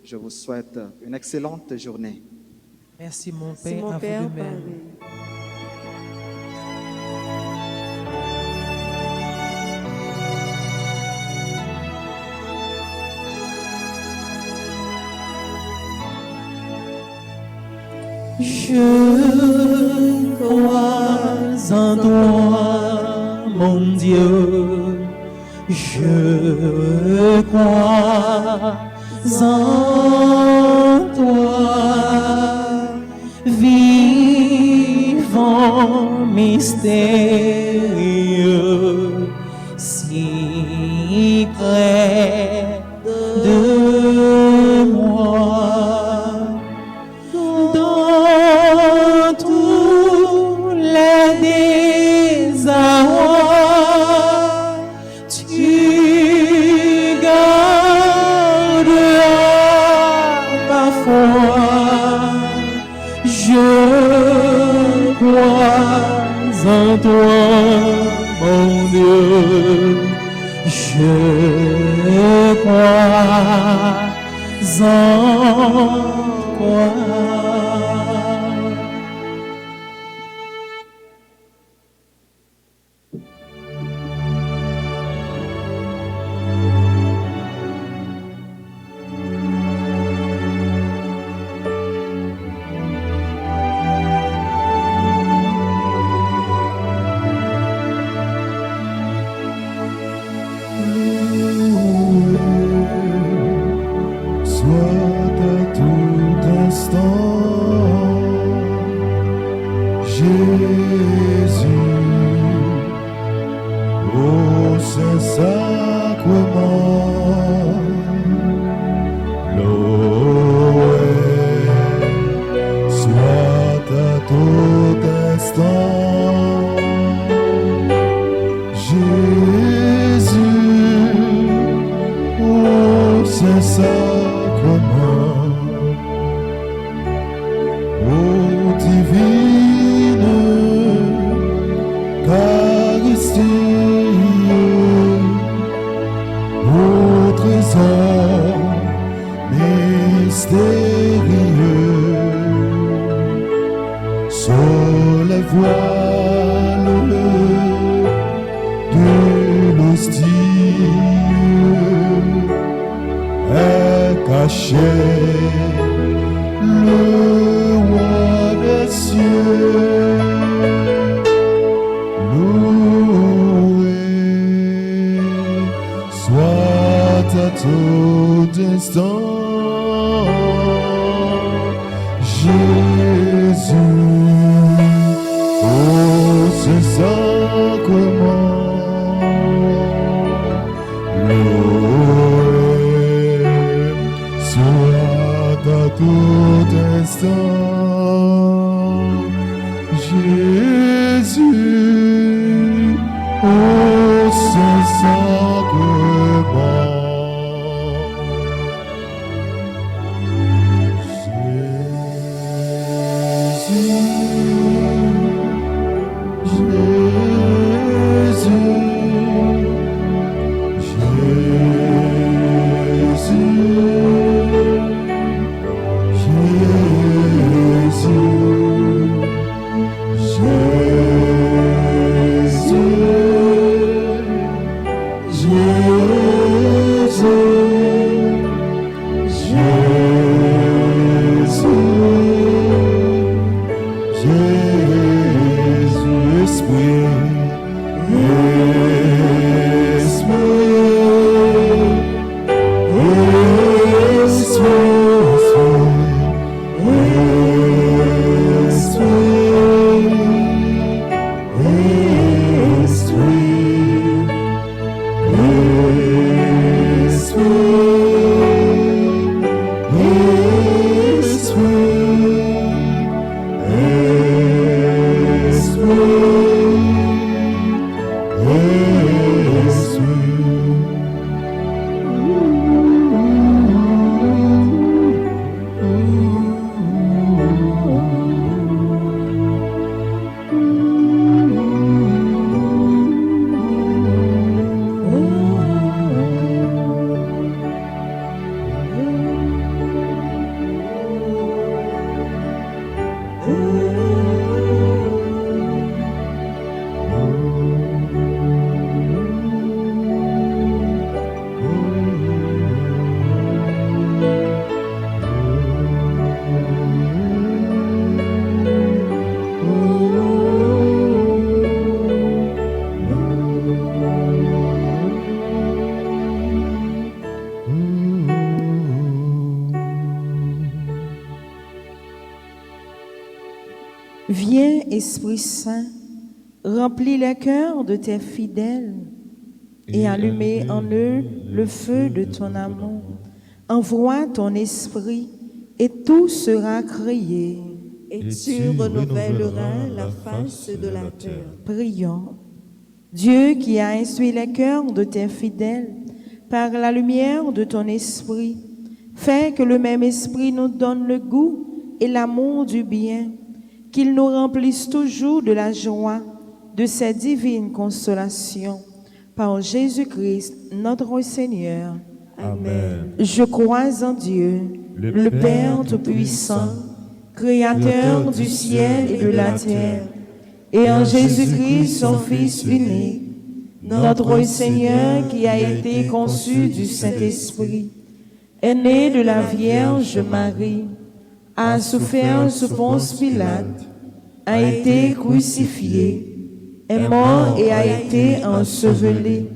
Je vous souhaite une excellente journée. Merci mon C'est Père, mon à Père, vous de même. pareil. Je crois en toi, mon Dieu. Je crois en toi, vivant mystérieux, si près de moi. Dans tous les désarrois, tu garderas ma foi. Je crois en toi, mon Dieu. Je crois en toi. Soit à tout instant, Jésus, au Saint-Sacrement, loué, soit à tout instant, Jésus, au Saint-Sacrement, ô divine Eucharistie, ô trésor mystérieux, sur les voiles de l'hostie est caché le roi des cieux, loué soit à tout instant, Jésus, ô Saint-Sacrement, loué soit à tout instant, Jésus, ô Saint-Sacrement. Jésus, Jésus, Esprit, Viens, Esprit Saint, remplis les cœurs de tes fidèles et allumez en eux le feu de ton amour. Envoie ton esprit et tout sera créé. Et tu renouvelleras la face de la terre. Prions. Dieu qui a instruit les cœurs de tes fidèles par la lumière de ton esprit, fais que le même esprit nous donne le goût et l'amour du bien, qu'il nous remplisse toujours de la joie de ces divines consolations. Par Jésus-Christ, notre Seigneur. Amen. Je crois en Dieu, le Père Tout-Puissant, Créateur du ciel et de la terre, et en Jésus-Christ, son Fils unique, notre Seigneur qui a été conçu du Saint-Esprit, est né de la Vierge Marie, a souffert sous Ponce Pilate, a été crucifié, est mort et a été enseveli,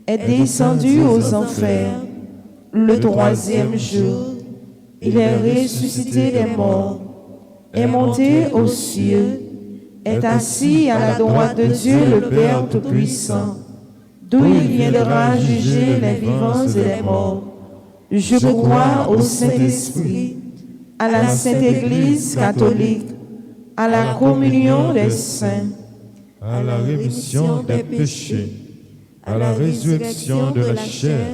est descendu aux enfers. Le troisième jour, il est ressuscité des morts, est monté aux cieux, est assis à la droite de Dieu le Père Tout-Puissant, d'où il viendra juger les vivants et les morts. Je crois au Saint-Esprit, à la Sainte Église catholique, à la communion des saints, À la rémission des péchés, à la résurrection de la chair,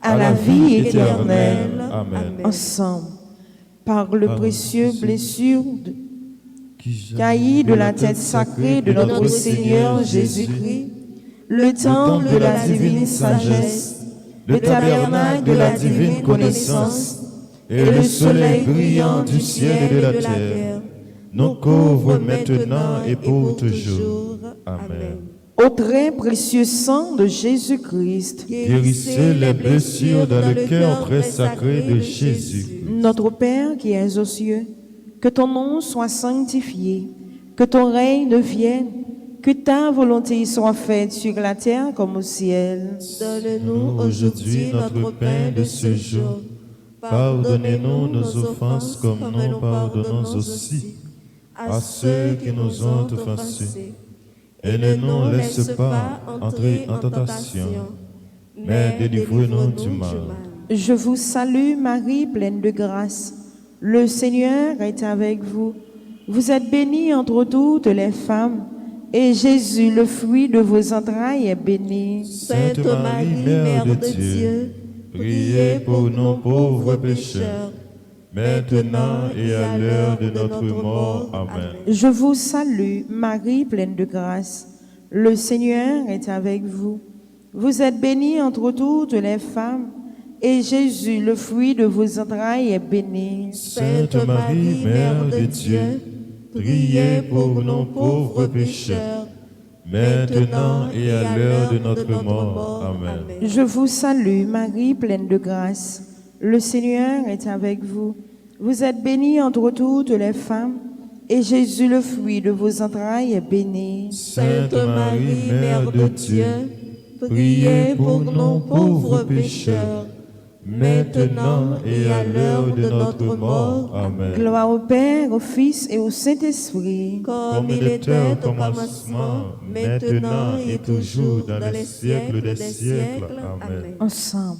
à la vie éternelle. Amen. Ensemble, par le précieux blessure Qui jaillit de la tête sacrée de notre Seigneur Jésus-Christ, le temple de la divine sagesse, le tabernacle de la divine connaissance, et le soleil brillant du ciel et de la terre, nous couvre maintenant et pour toujours. Amen. au très précieux sang de Jésus-Christ, Guérissez les blessures dans le cœur très sacré de Jésus. notre Père qui es aux cieux, que ton nom soit sanctifié, que ton règne vienne, que ta volonté soit faite sur la terre comme au ciel. Donne-nous aujourd'hui notre pain de ce jour. Pardonnez-nous nos offenses comme nous pardonnons aussi à ceux qui nous ont offensés. Et ne nous laisse pas entrer en tentation, mais délivre-nous du mal. Je vous salue Marie, pleine de grâce. Le Seigneur est avec vous. Vous êtes bénie entre toutes les femmes, et Jésus, le fruit de vos entrailles, est béni. Sainte Marie, Mère de Dieu, priez pour nous pauvres pécheurs, maintenant et à l'heure de notre mort. Amen. Je vous salue Marie, pleine de grâce. Le Seigneur est avec vous. Vous êtes bénie entre toutes les femmes, et Jésus, le fruit de vos entrailles, est béni. Sainte Marie, Mère de Dieu, priez pour nous pauvres pécheurs, maintenant et à l'heure de notre mort. Amen. Je vous salue Marie, pleine de grâce. Le Seigneur est avec vous. Vous êtes bénie entre toutes les femmes, et Jésus, le fruit de vos entrailles, est béni. Sainte Marie, Mère de Dieu, priez pour nous pauvres pécheurs, maintenant et à l'heure de notre mort. Amen. Gloire au Père, au Fils et au Saint-Esprit. Comme il était au commencement, maintenant et toujours, dans les siècles des siècles. Amen. Ensemble,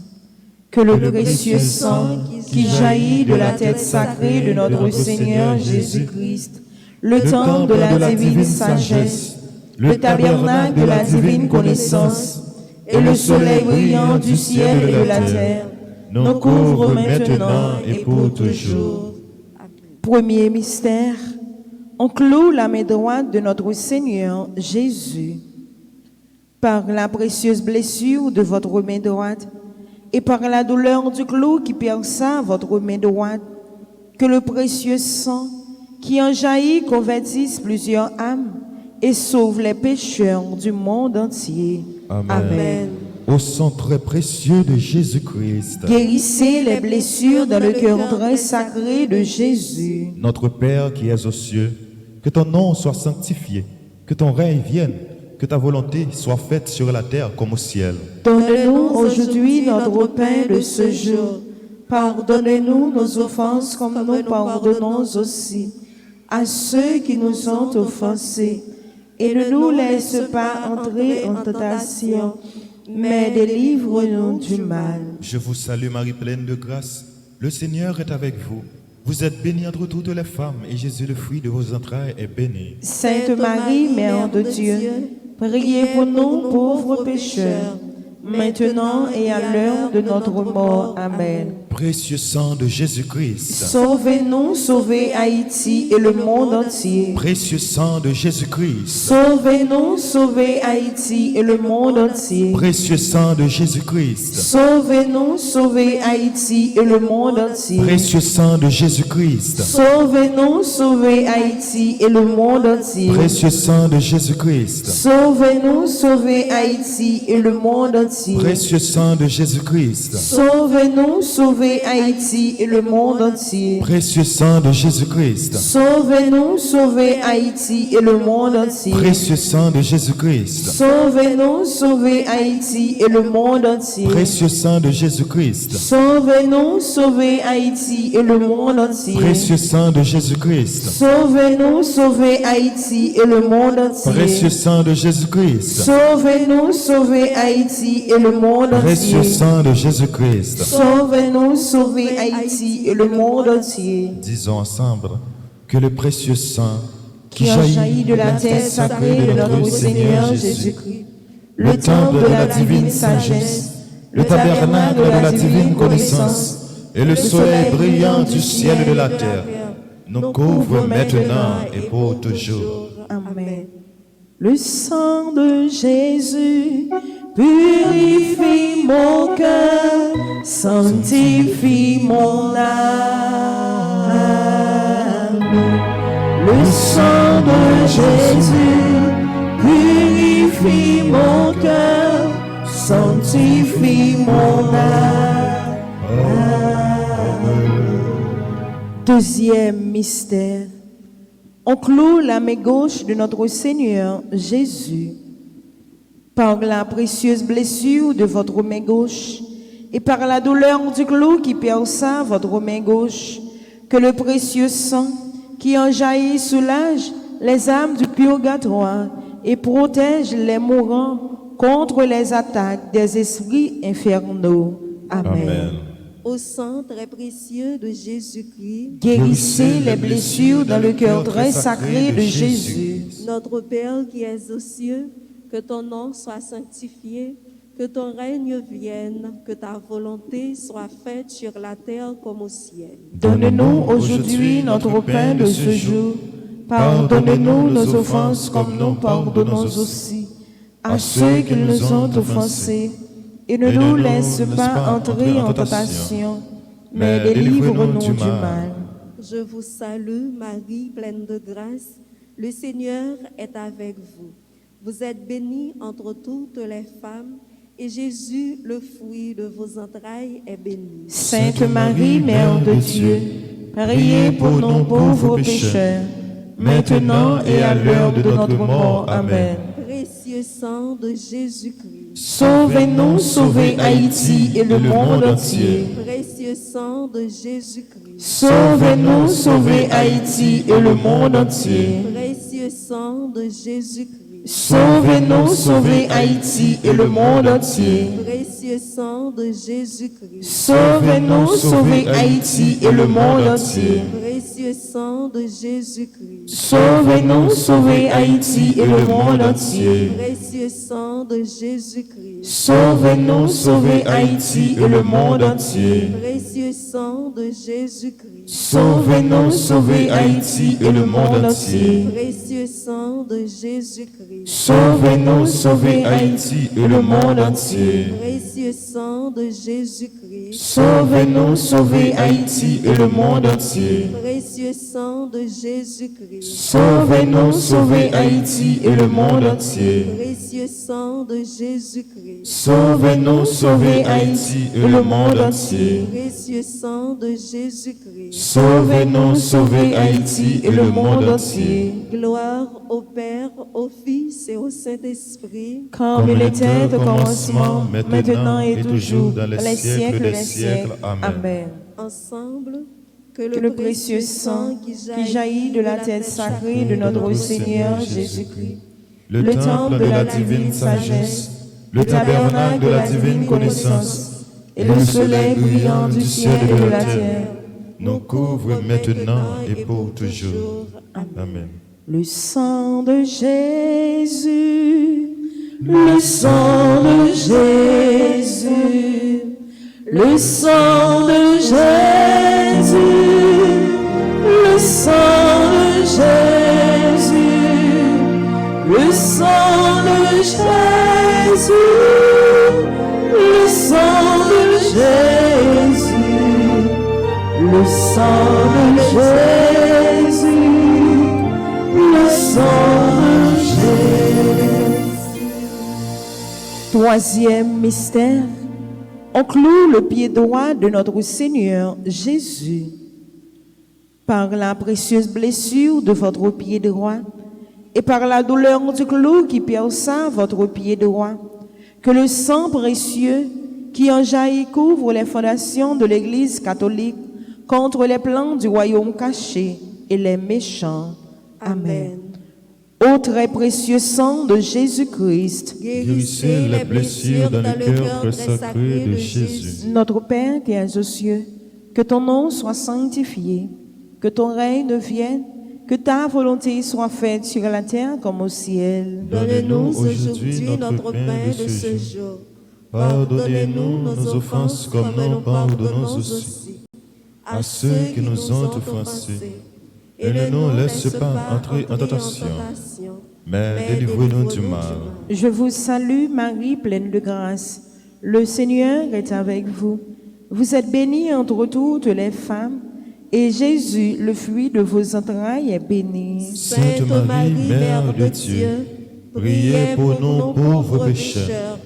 que le précieux sang qui jaillit de la tête sacrée de notre Seigneur Jésus-Christ, le temple de la divine sagesse, le tabernacle de la divine connaissance et le soleil brillant du ciel et de la terre, nous couvre maintenant et pour toujours. Premier mystère, on cloue la main droite de notre Seigneur Jésus. Par la précieuse blessure de votre main droite et par la douleur du clou qui perça votre main droite, que le précieux sang qui en jaillit convertisse plusieurs âmes et sauve les pécheurs du monde entier. Amen. Au sang très précieux de Jésus-Christ, Guérissez les blessures dans le cœur très sacré de Jésus. notre Père qui es aux cieux, que ton nom soit sanctifié, que ton règne vienne, que ta volonté soit faite sur la terre comme au ciel. Donne-nous aujourd'hui notre pain de ce jour. Pardonne-nous nos offenses comme nous pardonnons aussi à ceux qui nous ont offensés. Et ne nous laisse pas entrer en tentation, mais délivre-nous du mal. Je vous salue Marie pleine de grâce, le Seigneur est avec vous. Vous êtes bénie entre toutes les femmes et Jésus, le fruit de vos entrailles, est béni. Sainte Marie, Mère de Dieu, priez pour nous pauvres pécheurs, maintenant et à l'heure de notre mort. Amen. Précieux sang de Jésus-Christ, Sauvez-nous, sauvez Haïti et le monde entier. précieux sang de Jésus-Christ, Sauvez-nous, sauvez Haïti et le monde entier. précieux sang de Jésus-Christ, Sauvez-nous, sauvez Haïti et le monde entier. précieux sang de Jésus-Christ, Sauvez-nous, sauvez Haïti et le monde entier. précieux sang de Jésus-Christ, Sauvez-nous, sauvez Haïti et le monde entier. précieux sang de Jésus-Christ, Sauvez-nous, sauvez Haïti et le monde entier. précieux sang de Jésus-Christ, Sauvez-nous, sauvez Haïti et le monde entier. précieux sang de Jésus-Christ, Sauvez-nous, sauvez Haïti et le monde entier. précieux sang de Jésus-Christ, Sauvez-nous, sauvez Haïti et le monde entier. précieux sang de Jésus-Christ, Sauvez-nous, sauvez Haïti et le monde entier. précieux sang de Jésus-Christ, Sauvez-nous, sauvez Haïti et le monde précieux entier. sang de Jésus-Christ. Sauvez-nous, sauvez Haïti et le monde entier. Disons ensemble que le précieux sang Qui a jailli de la terre sacrée de notre Seigneur Jésus-Christ, le temple de la divine sagesse, le tabernacle de la divine connaissance, et le soleil brillant du ciel et de la terre nous couvre maintenant et pour toujours. Amen. Le sang de Jésus purifie mon cœur, sanctifie mon âme. Le sang de Jésus purifie mon cœur, sanctifie mon âme. Deuxième mystère. On cloue la main gauche de notre Seigneur Jésus. Par la précieuse blessure de votre main gauche et par la douleur du clou qui perça votre main gauche, que le précieux sang qui en jaillit soulage les âmes du purgatoire et protège les mourants contre les attaques des esprits infernaux. Amen. Au sang très précieux de Jésus-Christ, Guérissez les blessures dans le cœur très sacré de Jésus. notre Père qui es aux cieux, que ton nom soit sanctifié, que ton règne vienne, que ta volonté soit faite sur la terre comme au ciel. Donne-nous aujourd'hui notre pain de ce jour. Pardonne-nous nos offenses comme nous pardonnons aussi à ceux qui nous ont offensés. Et ne nous laisse pas entrer en tentation, mais délivre-nous du mal. Je vous salue, Marie, pleine de grâce. Le Seigneur est avec vous. Vous êtes bénie entre toutes les femmes, et Jésus, le fruit de vos entrailles, est béni. Sainte Marie, Mère de Dieu, priez pour nos pauvres pécheurs, maintenant et à l'heure de notre mort. Amen. Précieux sang de Jésus-Christ. Sauvez-nous, sauvez Haïti et le monde entier. Précieux sang de Jésus-Christ. Sauvez-nous, sauvez Haïti et le monde entier. Précieux sang de Jésus-Christ. Sauvez-nous, sauvez Haïti et le monde entier. Précieux sang de Jésus-Christ. Sauvez-nous, sauvez Haïti et le monde entier. Précieux sang de Jésus-Christ. Sauvez-nous, sauvez Haïti et le monde entier. Précieux sang de Jésus-Christ. Sauvez-nous, sauvez Haïti et le monde entier. Précieux sang de Jésus-Christ. Sauvez-nous, sauvez Haïti et le monde entier. Précieux sang de Jésus-Christ. Sauvez-nous, sauvez Haïti et le monde entier. Précieux sang de Jésus-Christ. Sauvez-nous, sauvez Haïti et le monde entier. Précieux sang de Jésus-Christ. Sauvez-nous, sauvez Haïti et le monde entier. Précieux sang de Jésus-Christ. Sauvez-nous, sauvez Haïti et le monde entier. Précieux sang de Jésus-Christ. Sauvez-nous, sauvez Haïti et le monde entier. Gloire au Père, au Fils et au Saint-Esprit. Comme il était au commencement, maintenant et toujours, dans les siècles des siècles. Amen. Ensemble, que Le précieux sang qui jaillit de la tête sacrée de notre Seigneur Jésus-Christ, le temple de la divine sagesse, le tabernacle de la divine connaissance, et le soleil brillant du ciel et de la terre, nous couvre maintenant et pour toujours. Amen. le sang de Jésus, le sang de Jésus, le sang de Jésus, le sang de Jésus, le sang de Jésus, le sang de Jésus, le sang de Jésus, le sang de Jésus. Troisième mystère, on cloue le pied droit de notre Seigneur Jésus. Par la précieuse blessure de votre pied droit et par la douleur du clou qui perça votre pied droit, que le sang précieux qui en jaillit couvre les fondations de l'Église catholique contre les plans du royaume caché et les méchants. Amen. Ô très précieux sang de Jésus-Christ, Guérissez les blessures dans le cœur sacré de Jésus. notre Père qui es aux cieux, que ton nom soit sanctifié, que ton règne vienne, que ta volonté soit faite sur la terre comme au ciel. Donne-nous aujourd'hui notre pain de ce jour. Pardonnez-nous nos offenses comme nous pardonnons aussi à ceux qui nous ont offensés. Et ne nous laisse pas entrer en tentation, mais délivrez-nous du mal. Je vous salue Marie, pleine de grâce. Le Seigneur est avec vous. Vous êtes bénie entre toutes les femmes, et Jésus, le fruit de vos entrailles, est béni. Sainte Marie, Mère de Dieu, priez pour nous pauvres pécheurs,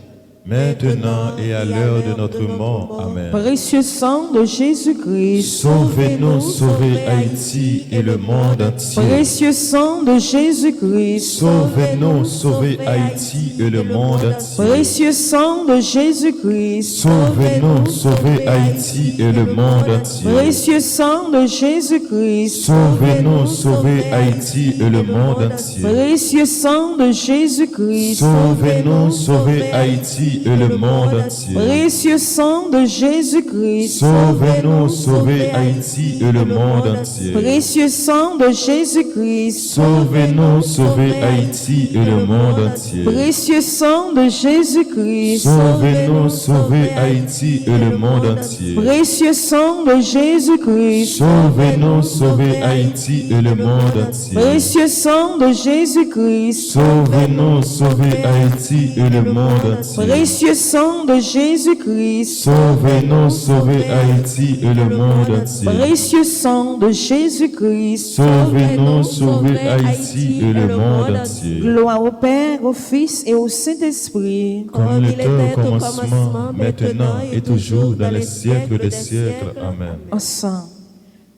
maintenant et à l'heure de notre mort. Amen. Précieux sang de Jésus-Christ, Sauvez-nous, sauvez Haïti et le monde entier. précieux sang de Jésus-Christ, Sauvez-nous, sauvez Haïti et le monde entier. précieux sang de Jésus-Christ, Sauvez-nous, sauvez Haïti et le monde entier. précieux sang de Jésus-Christ, Sauvez-nous, sauvez Haïti et le monde entier. précieux sang de Jésus-Christ, Sauvez-nous, sauvez Haïti et le monde entier. précieux sang de Jésus-Christ, Sauvez-nous, sauvez Haïti et le monde entier. précieux sang de Jésus-Christ, Sauvez-nous, sauvez Haïti et le monde entier. précieux sang de Jésus-Christ, Sauvez-nous, sauvez Haïti et le monde entier. précieux sang de Jésus-Christ, Sauvez-nous, sauvez Haïti et le monde entier. précieux sang de Jésus-Christ, Sauvez-nous, sauvez Haïti et le monde entier. précieux sang de Jésus-Christ, Sauvez-nous, sauvez Haïti et le monde entier. précieux sang de Jésus-Christ. Sauvez-nous, sauvez Haïti et le monde entier. Gloire au Père, au Fils et au Saint-Esprit. Comme il était au commencement, maintenant et toujours, dans les siècles des siècles. Amen. Ensemble.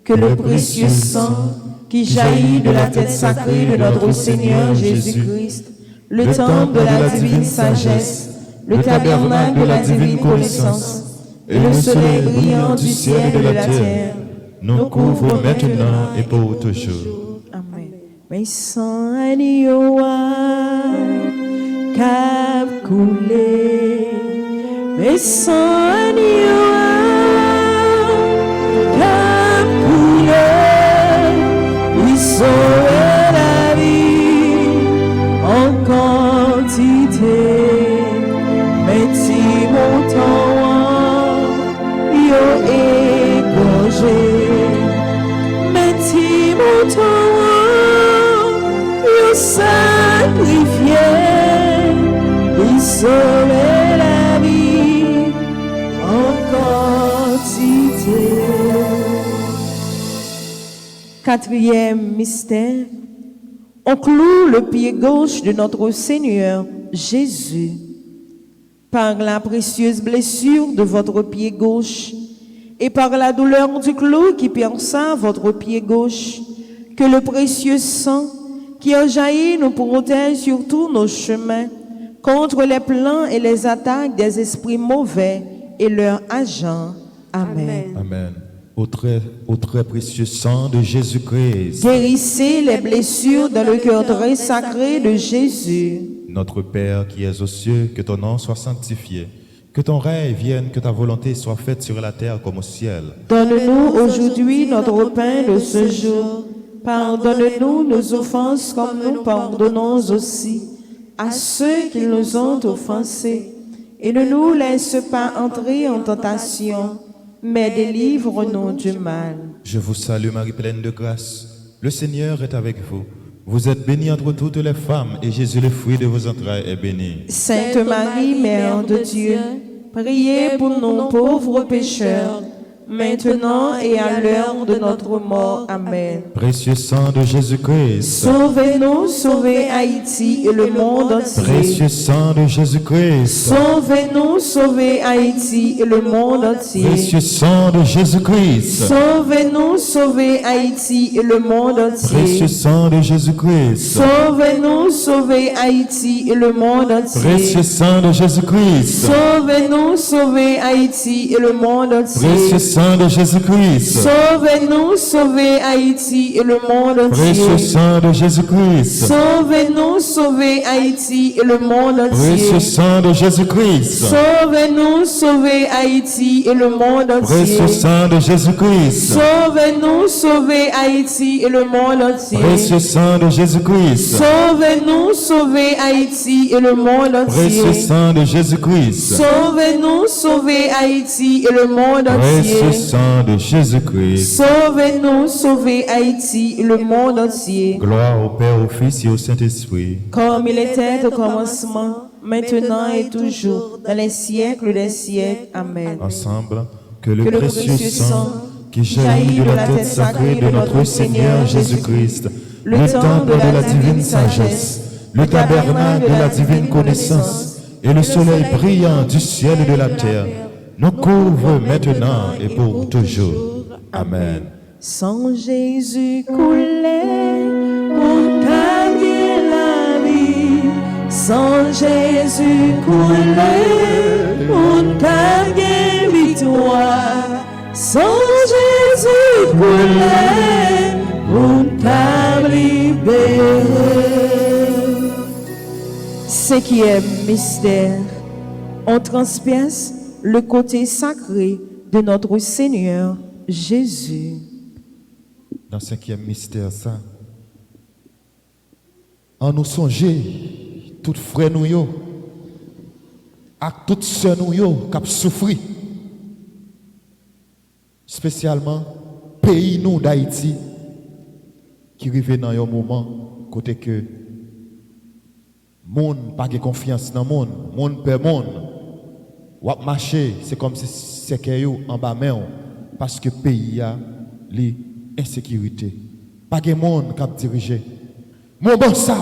que le précieux sang qui jaillit de la tête sacrée de notre Seigneur Jésus-Christ, le temple de la divine sagesse, le tabernacle de la divine connaissance, et le soleil brillant du ciel et de la terre, nous couvre maintenant et pour toujours. Amen. Mais sans agneau cap coulé, mais sans agneau cap coulé, il sauve la vie en quantité, mais si mon temps yo égorgé, mais si mon temps yo sacrifié, il sauve la vie en quantité. Quatrième mystère, on cloue le pied gauche de notre Seigneur Jésus. Par la précieuse blessure de votre pied gauche et par la douleur du clou qui perça votre pied gauche, que le précieux sang qui a jailli nous protège sur tous nos chemins contre les plans et les attaques des esprits mauvais et leurs agents. Amen. Amen. Au très précieux sang de Jésus-Christ. Guérissez les blessures dans le cœur très sacré de Jésus. Notre Père qui es aux cieux, que ton nom soit sanctifié, que ton règne vienne, que ta volonté soit faite sur la terre comme au ciel. Donne-nous aujourd'hui notre pain de ce jour. Pardonne-nous nos offenses comme nous pardonnons aussi à ceux qui nous ont offensés. Et ne nous laisse pas entrer en tentation, mais délivre-nous du mal. Je vous salue Marie pleine de grâce. Le Seigneur est avec vous. Vous êtes bénie entre toutes les femmes, et Jésus, le fruit de vos entrailles, est béni. Sainte Marie, Mère de Dieu, priez pour nous pauvres pécheurs, maintenant et à l'heure de notre mort. Amen. Précieux sang de Jésus-Christ. Sauvez-nous, sauvez Haïti et le monde entier. Précieux sang de Jésus-Christ. Sauvez-nous, sauvez Haïti et le monde entier. Précieux sang de Jésus-Christ. Sauvez-nous, sauvez Haïti et le monde entier. Précieux sang de Jésus-Christ. Sauvez-nous, sauvez Haïti et le monde entier. Précieux sang de Jésus-Christ. Sauvez-nous, sauvez Haïti et le monde entier. Précieux sang de Jésus-Christ. Sauvez-nous, sauvez Haïti et le monde entier. Précieux sang de Jésus-Christ. Sauvez-nous, sauvez Haïti et le monde entier. Précieux sang de Jésus-Christ. Sauvez-nous, sauvez Haïti et le monde entier. Précieux sang de Jésus-Christ. Sauvez-nous, sauvez Haïti et le monde entier. Précieux sang de Jésus-Christ. Sauvez-nous, sauvez Haïti et le monde entier. Précieux sang de Jésus-Christ. Sauvez-nous, sauvez Haïti et le monde entier. Précieux sang de Jésus-Christ. Sauvez-nous, sauvez Haïti et le monde entier. Gloire au Père, au Fils et au Saint-Esprit. Comme il était au commencement, maintenant et toujours, dans les siècles des siècles. Amen. Ensemble, que le précieux sang qui jaillit de la tête sacrée de notre Seigneur Jésus-Christ, le temple de la divine sagesse, le tabernacle de la divine connaissance et le soleil brillant du ciel et de la terre, nous couvre maintenant et pour toujours. Amen. Sans Jésus coulé pour gagner la vie, sans Jésus coulé pour gagner victoire, sans Jésus coulé pour libérer. Cinquième mystère, on transpice le côté sacré de notre Seigneur Jésus. Dans le cinquième mystère, ça, en nous songer, toutes frères nous yo, à toutes sœurs nous yo, qui ont souffert, spécialement pays nous d'Haïti, qui arrive dans un moment côté que monde pas de confiance dans monde, monde perd monde. Ou marcher, c'est comme si c'est en bas main parce que le pays a l'insécurité. Pas de monde qui a dirigé. Mon bon ça,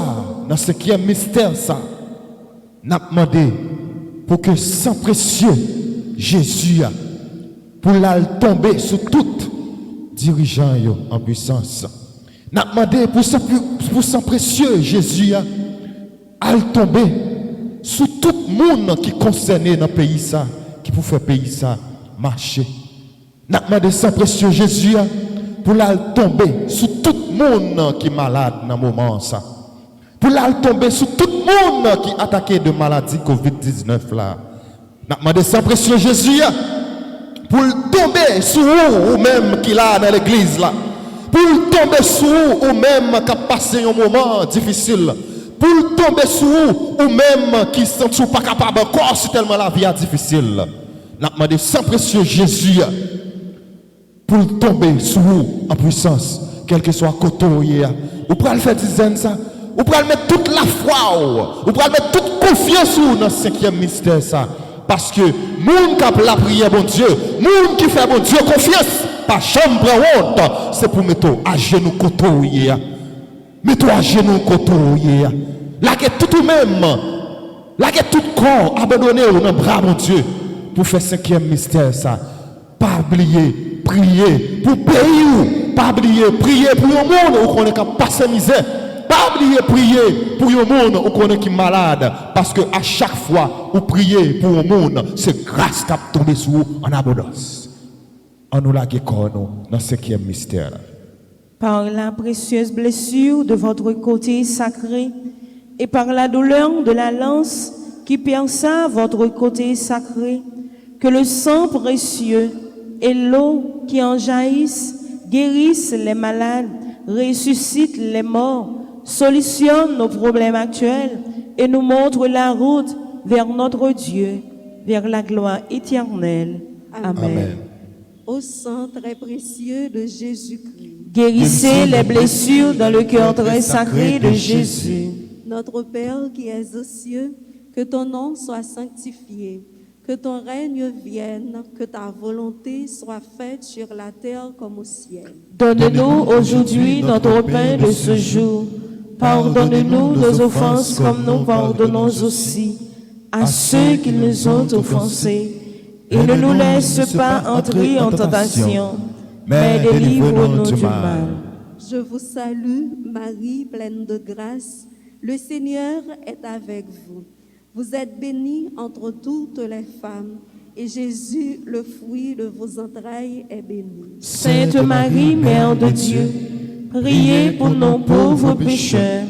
dans ce qui est mystère ça, n'a demandé pour que sans précieux Jésus pour la tomber sur toute dirigeants yo en puissance. N'a demandé pour ce précieux Jésus à tomber sur tout le monde qui est concerné dans le pays ça, qui pour faire pays ça marcher. N'a demandé ce précieux Jésus pour la tomber sur tout le monde qui est malade dans le moment ça. Pour la tomber sur tout le monde qui est attaqué de maladie COVID-19 là. N'a demandé ce précieux Jésus pour tomber sur vous ou même qui là dans l'église là. Pour tomber sur vous ou même qui a passé un moment difficile. Pour tomber sur vous ou même qui ne sont pas capables encore si tellement la vie est difficile. N'a demandé ce précieux Jésus pour tomber sur vous en puissance, quel que soit côté ou pour le faire dizaine ça, ou pour mettre toute la foi, ou pour mettre toute confiance dans le 5e mystère ça. Parce que moun qui a la prière bon Dieu, moun qui fait bon Dieu confiance, pas chambre honte, c'est pour mettre à genoux côté mettez à genoux côté là que tout même, là que tout corps abandonné dans le bras mon Dieu pour faire 5e mystère ça. Pas oublier prier pour pays, pas oublier prier pour le monde où on est capable de passer misère. Pas oublier prier pour le monde où on est malade. Parce que à chaque fois où prier pour le monde, c'est grâce qui tombe sur vous en abondance. On nous l'a dans le 5e mystère. Par la précieuse blessure de votre côté sacré et par la douleur de la lance qui perça votre côté sacré, que le sang précieux et l'eau qui en jaillissent guérissent les malades, ressuscitent les morts, solutionnent nos problèmes actuels et nous montrent la route vers notre Dieu, vers la gloire éternelle. Amen. Au sang très précieux de Jésus-Christ, guérissez les blessures dans le cœur très sacré de Jésus. Notre Père qui es aux cieux, que ton nom soit sanctifié. Que ton règne vienne, que ta volonté soit faite sur la terre comme au ciel. Donne-nous aujourd'hui notre pain de ce jour. Pardonne-nous nos offenses comme nous pardonnons aussi à ceux qui nous ont offensés. Et ne nous laisse pas entrer en tentation, mais délivre-nous du mal. Je vous salue, Marie, pleine de grâce. Le Seigneur est avec vous. Vous êtes bénie entre toutes les femmes, et Jésus, le fruit de vos entrailles, est béni. Sainte Marie, Mère de Dieu, priez pour nos pauvres pécheurs,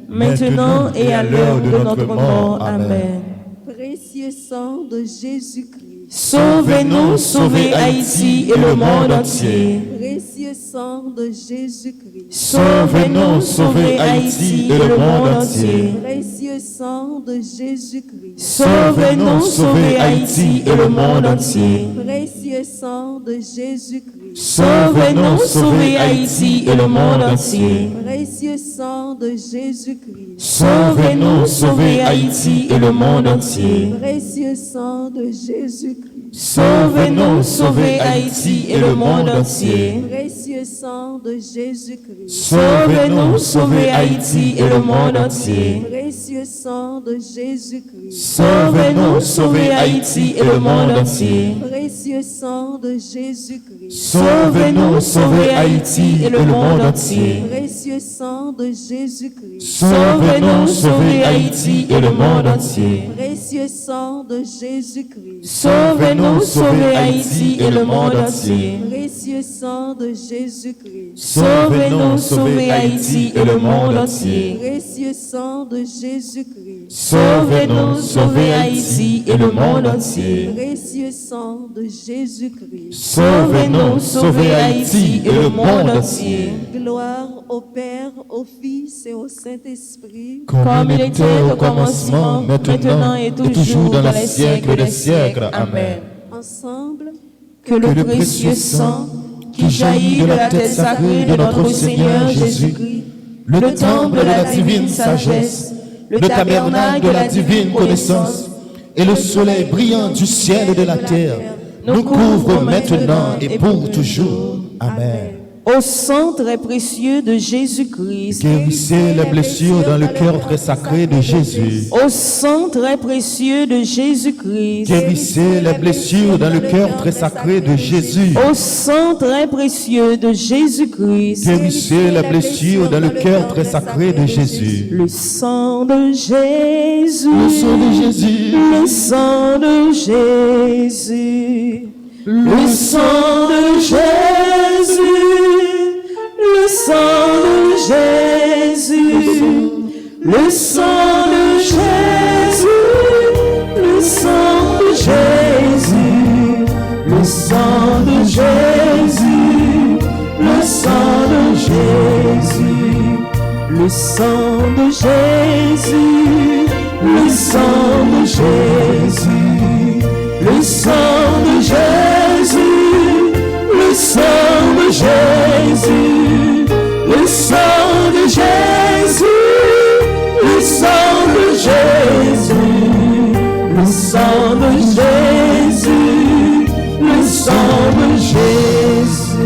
maintenant et à l'heure de notre mort. Amen. Précieux sang de Jésus-Christ, sauvez-nous, sauvez Haïti et le monde entier. Précieux sang de Jésus-Christ, sauvez-nous, sauvez Haïti et le monde entier. Précieux sang de Jésus-Christ, sauvez-nous, sauvez Haïti et le monde entier. Précieux sang de Jésus-Christ, sauvez-nous, sauvez Haïti et le monde entier. Précieux sang de Jésus-Christ, sauvez-nous, sauvez Haïti et le monde entier. Précieux sang de Jésus-Christ, sauvez-nous, sauvez Haïti et le monde entier. Précieux sang de Jésus-Christ, sauvez-nous, sauvez Haïti et le monde entier. Précieux sang de Jésus-Christ, sauvez-nous, sauvez Haïti et le monde entier. Précieux sang de Jésus-Christ, sauvez-nous, sauvez Haïti et le monde entier. Précieux sang de Jésus-Christ, sauvez-nous, sauvez Haïti et le monde entier. Précieux sang de Jésus-Christ, sauvez-nous, sauvez Haïti et le monde entier. Précieux sang de Jésus-Christ, sauvez-nous, sauvez Haïti et le monde entier. Précieux sang de Jésus-Christ, sauvez-nous, sauvez Haïti et le monde entier. Précieux sang de Jésus-Christ, sauvez-nous, sauvez Haïti et le monde entier. Gloire au Père, au Fils et au Saint-Esprit, comme il était au commencement, maintenant et toujours dans les siècles des siècles. Amen. Ensemble, que le précieux sang qui jaillit de la tête sacrée de notre Seigneur Jésus-Christ, le temple de la divine sagesse, le tabernacle de la divine connaissance et le soleil brillant du ciel et de la terre nous couvre maintenant et pour toujours. Amen. Au sang très précieux de Jésus-Christ. Guérissez les blessures dans le cœur très sacré de Jésus. Au sang très précieux de Jésus-Christ. Guérissez les blessures dans le cœur très sacré de Jésus. Au sang très précieux de Jésus-Christ. Guérissez les blessures dans le cœur très sacré de Jésus. Le sang de Jésus. Le sang de Jésus. Le sang de Jésus. Le sang de Jésus. Le sang de Jésus. Le sang de Jésus. Le sang de Jésus. Le sang de Jésus. Le sang de Jésus. Le sang de Jésus. Le sang de Jésus. Le sang de Jésus. Le sang de Jésus. Le sang de Jésus. Le sang de Jésus. Le sang de Jésus. Le sang de Jésus.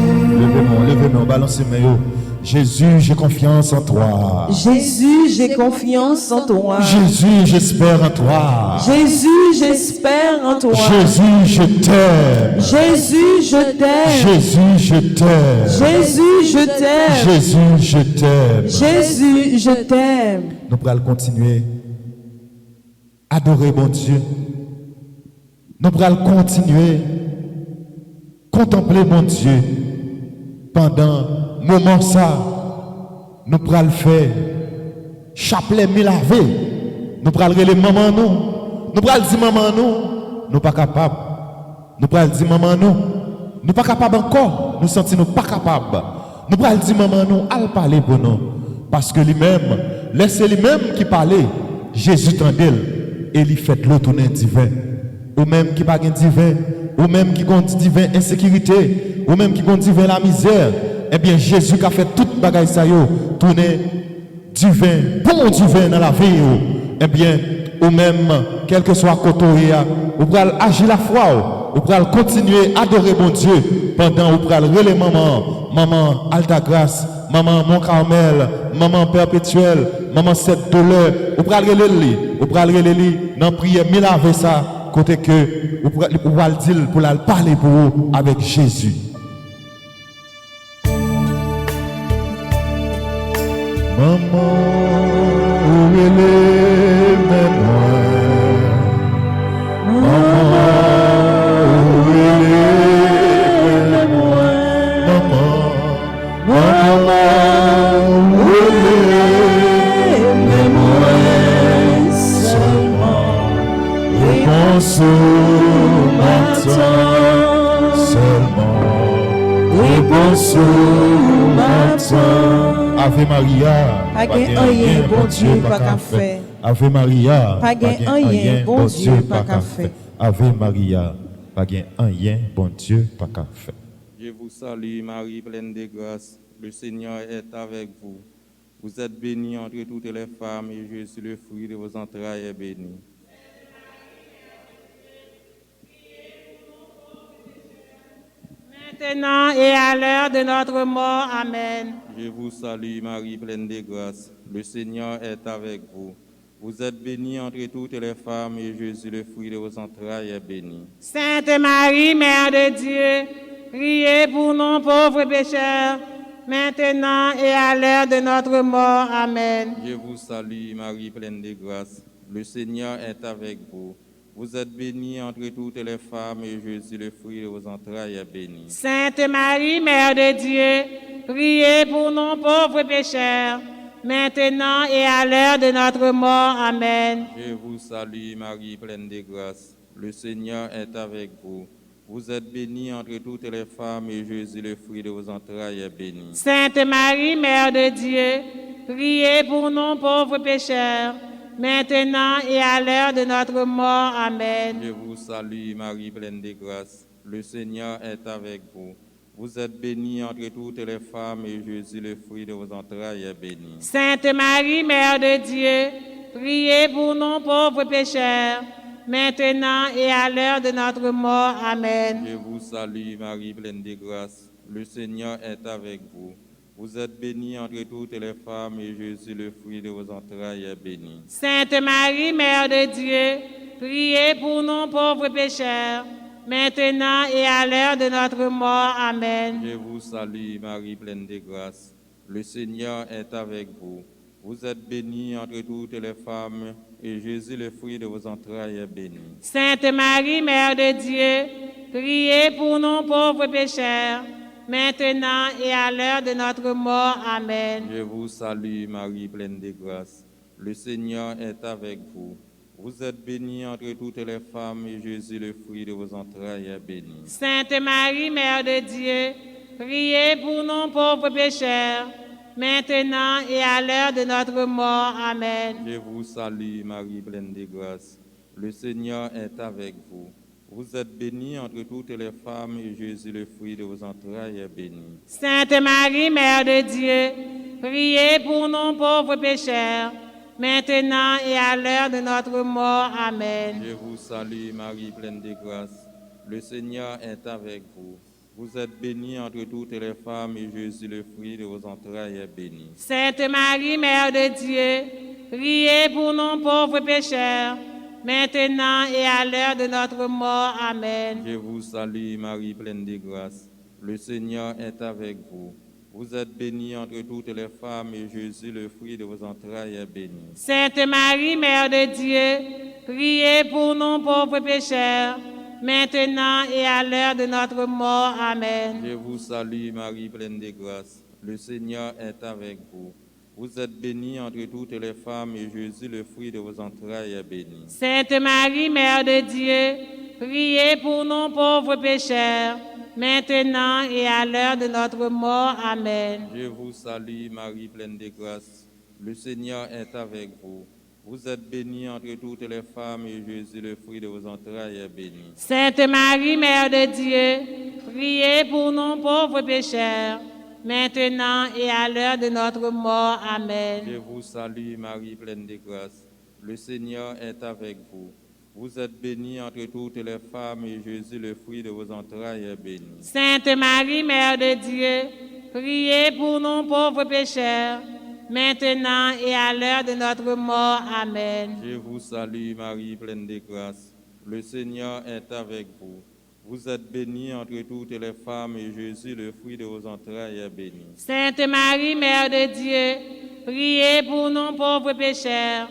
Levez-moi, balancez-moi. Jésus, j'ai confiance en toi. Jésus, j'ai confiance en toi. Jésus, j'espère en toi. Jésus, j'espère en toi. Jésus, je t'aime. Jésus, je t'aime. Jésus, je t'aime. Jésus, je t'aime. Jésus, je t'aime. Jésus, je t'aime. Nous pourrons continuer à adorer mon Dieu. Nous pourrons continuer à contempler mon Dieu pendant moment ça. Nous pourrons le faire. Chapelet mi lavé. Nous pourrons le maman nous. Nous pourrons dire maman nous. Nous pas capables. Nous pourrons dire maman nous. Nous pas capables encore. Nous sentons nous pas capables. Nous pourrons dire maman nous. Al parler pour nous. Parce que lui-même, laissez lui-même qui parlait. Jésus tendel et il fait l'autre divin. Ou même qui pas divin, ou même qui compte divin insécurité, ou même qui compte divin la misère. Eh bien Jésus qui a fait toute bagaille ça yo, tourner divin, bon divin dans la vie yo. Eh bien ou même quel que soit côté ou pour agir la foi, ou pour continuer à adorer mon Dieu pendant ou pour relais maman Alta Grâce, maman Mon Carmel, maman perpétuelle, maman cette douleur, ou pour relais li dans prière mille avec ça côté que ou pour dire pour parler pour vous avec Jésus. Maman, où est les mémoires? Maman, où est les mémoires? Maman, où est les mémoires? Seulement, réponse au matin. Seulement, réponse au matin. Ave Maria, pas rien, bon Dieu, pas qu'à faire. Ave Maria, pas rien, bon Dieu, pas qu'à faire. Ave Maria, pas rien, bon Dieu, pas qu'à faire. Je vous salue, Marie, pleine de grâce. Le Seigneur est avec vous. Vous êtes bénie entre toutes les femmes, et Jésus, le fruit de vos entrailles, est béni. Maintenant et à l'heure de notre mort. Amen. Je vous salue, Marie, pleine de grâce. Le Seigneur est avec vous. Vous êtes bénie entre toutes les femmes, et Jésus, le fruit de vos entrailles, est béni. Sainte Marie, Mère de Dieu, priez pour nous pauvres pécheurs, maintenant et à l'heure de notre mort. Amen. Je vous salue, Marie, pleine de grâce. Le Seigneur est avec vous. Vous êtes bénie entre toutes les femmes, et Jésus, le fruit de vos entrailles, est béni. Sainte Marie, Mère de Dieu, priez pour nous pauvres pécheurs, maintenant et à l'heure de notre mort. Amen. Je vous salue, Marie, pleine de grâce. Le Seigneur est avec vous. Vous êtes bénie entre toutes les femmes, et Jésus, le fruit de vos entrailles, est béni. Sainte Marie, Mère de Dieu, priez pour nous pauvres pécheurs, maintenant et à l'heure de notre mort. Amen. Je vous salue, Marie, pleine de grâce. Le Seigneur est avec vous. Vous êtes bénie entre toutes les femmes, et Jésus, le fruit de vos entrailles, est béni. Sainte Marie, Mère de Dieu, priez pour nous pauvres pécheurs, maintenant et à l'heure de notre mort. Amen. Je vous salue, Marie, pleine de grâce. Le Seigneur est avec vous. Vous êtes bénie entre toutes les femmes, et Jésus, le fruit de vos entrailles, est béni. Sainte Marie, Mère de Dieu, priez pour nous pauvres pécheurs, maintenant et à l'heure de notre mort. Amen. Je vous salue, Marie, pleine de grâce. Le Seigneur est avec vous. Vous êtes bénie entre toutes les femmes, et Jésus, le fruit de vos entrailles, est béni. Sainte Marie, Mère de Dieu, priez pour nous pauvres pécheurs, maintenant et à l'heure de notre mort. Amen. Je vous salue, Marie, pleine de grâce. Le Seigneur est avec vous. Vous êtes bénie entre toutes les femmes, et Jésus, le fruit de vos entrailles, est béni. Sainte Marie, Mère de Dieu, priez pour nous pauvres pécheurs, maintenant et à l'heure de notre mort. Amen. Je vous salue, Marie, pleine de grâce. Le Seigneur est avec vous. Vous êtes bénie entre toutes les femmes, et Jésus, le fruit de vos entrailles, est béni. Sainte Marie, Mère de Dieu, priez pour nous pauvres pécheurs, maintenant et à l'heure de notre mort. Amen. Je vous salue, Marie, pleine de grâce. Le Seigneur est avec vous. Vous êtes bénie entre toutes les femmes, et Jésus, le fruit de vos entrailles, est béni. Sainte Marie, Mère de Dieu, priez pour nous pauvres pécheurs, maintenant et à l'heure de notre mort. Amen. Je vous salue, Marie, pleine de grâce. Le Seigneur est avec vous. Vous êtes bénie entre toutes les femmes, et Jésus, le fruit de vos entrailles, est béni. Sainte Marie, Mère de Dieu, priez pour nous pauvres pécheurs, maintenant et à l'heure de notre mort. Amen. Je vous salue, Marie, pleine de grâce. Le Seigneur est avec vous. Vous êtes bénie entre toutes les femmes, et Jésus, le fruit de vos entrailles, est béni. Sainte Marie, Mère de Dieu, priez pour nous pauvres pécheurs, maintenant et à l'heure de notre mort. Amen. Je vous salue, Marie, pleine de grâce. Le Seigneur est avec vous. Vous êtes bénie entre toutes les femmes, et Jésus, le fruit de vos entrailles, est béni. Sainte Marie, Mère de Dieu, priez pour nous pauvres pécheurs, maintenant et à l'heure de notre mort. Amen. Je vous salue, Marie, pleine de grâce. Le Seigneur est avec vous. Vous êtes bénie entre toutes les femmes, et Jésus, le fruit de vos entrailles, est béni. Sainte Marie, Mère de Dieu, priez pour nous pauvres pécheurs, maintenant et à l'heure de notre mort. Amen. Je vous salue, Marie, pleine de grâce. Le Seigneur est avec vous. Vous êtes bénie entre toutes les femmes, et Jésus, le fruit de vos entrailles, est béni. Sainte Marie, Mère de Dieu, priez pour nous pauvres pécheurs,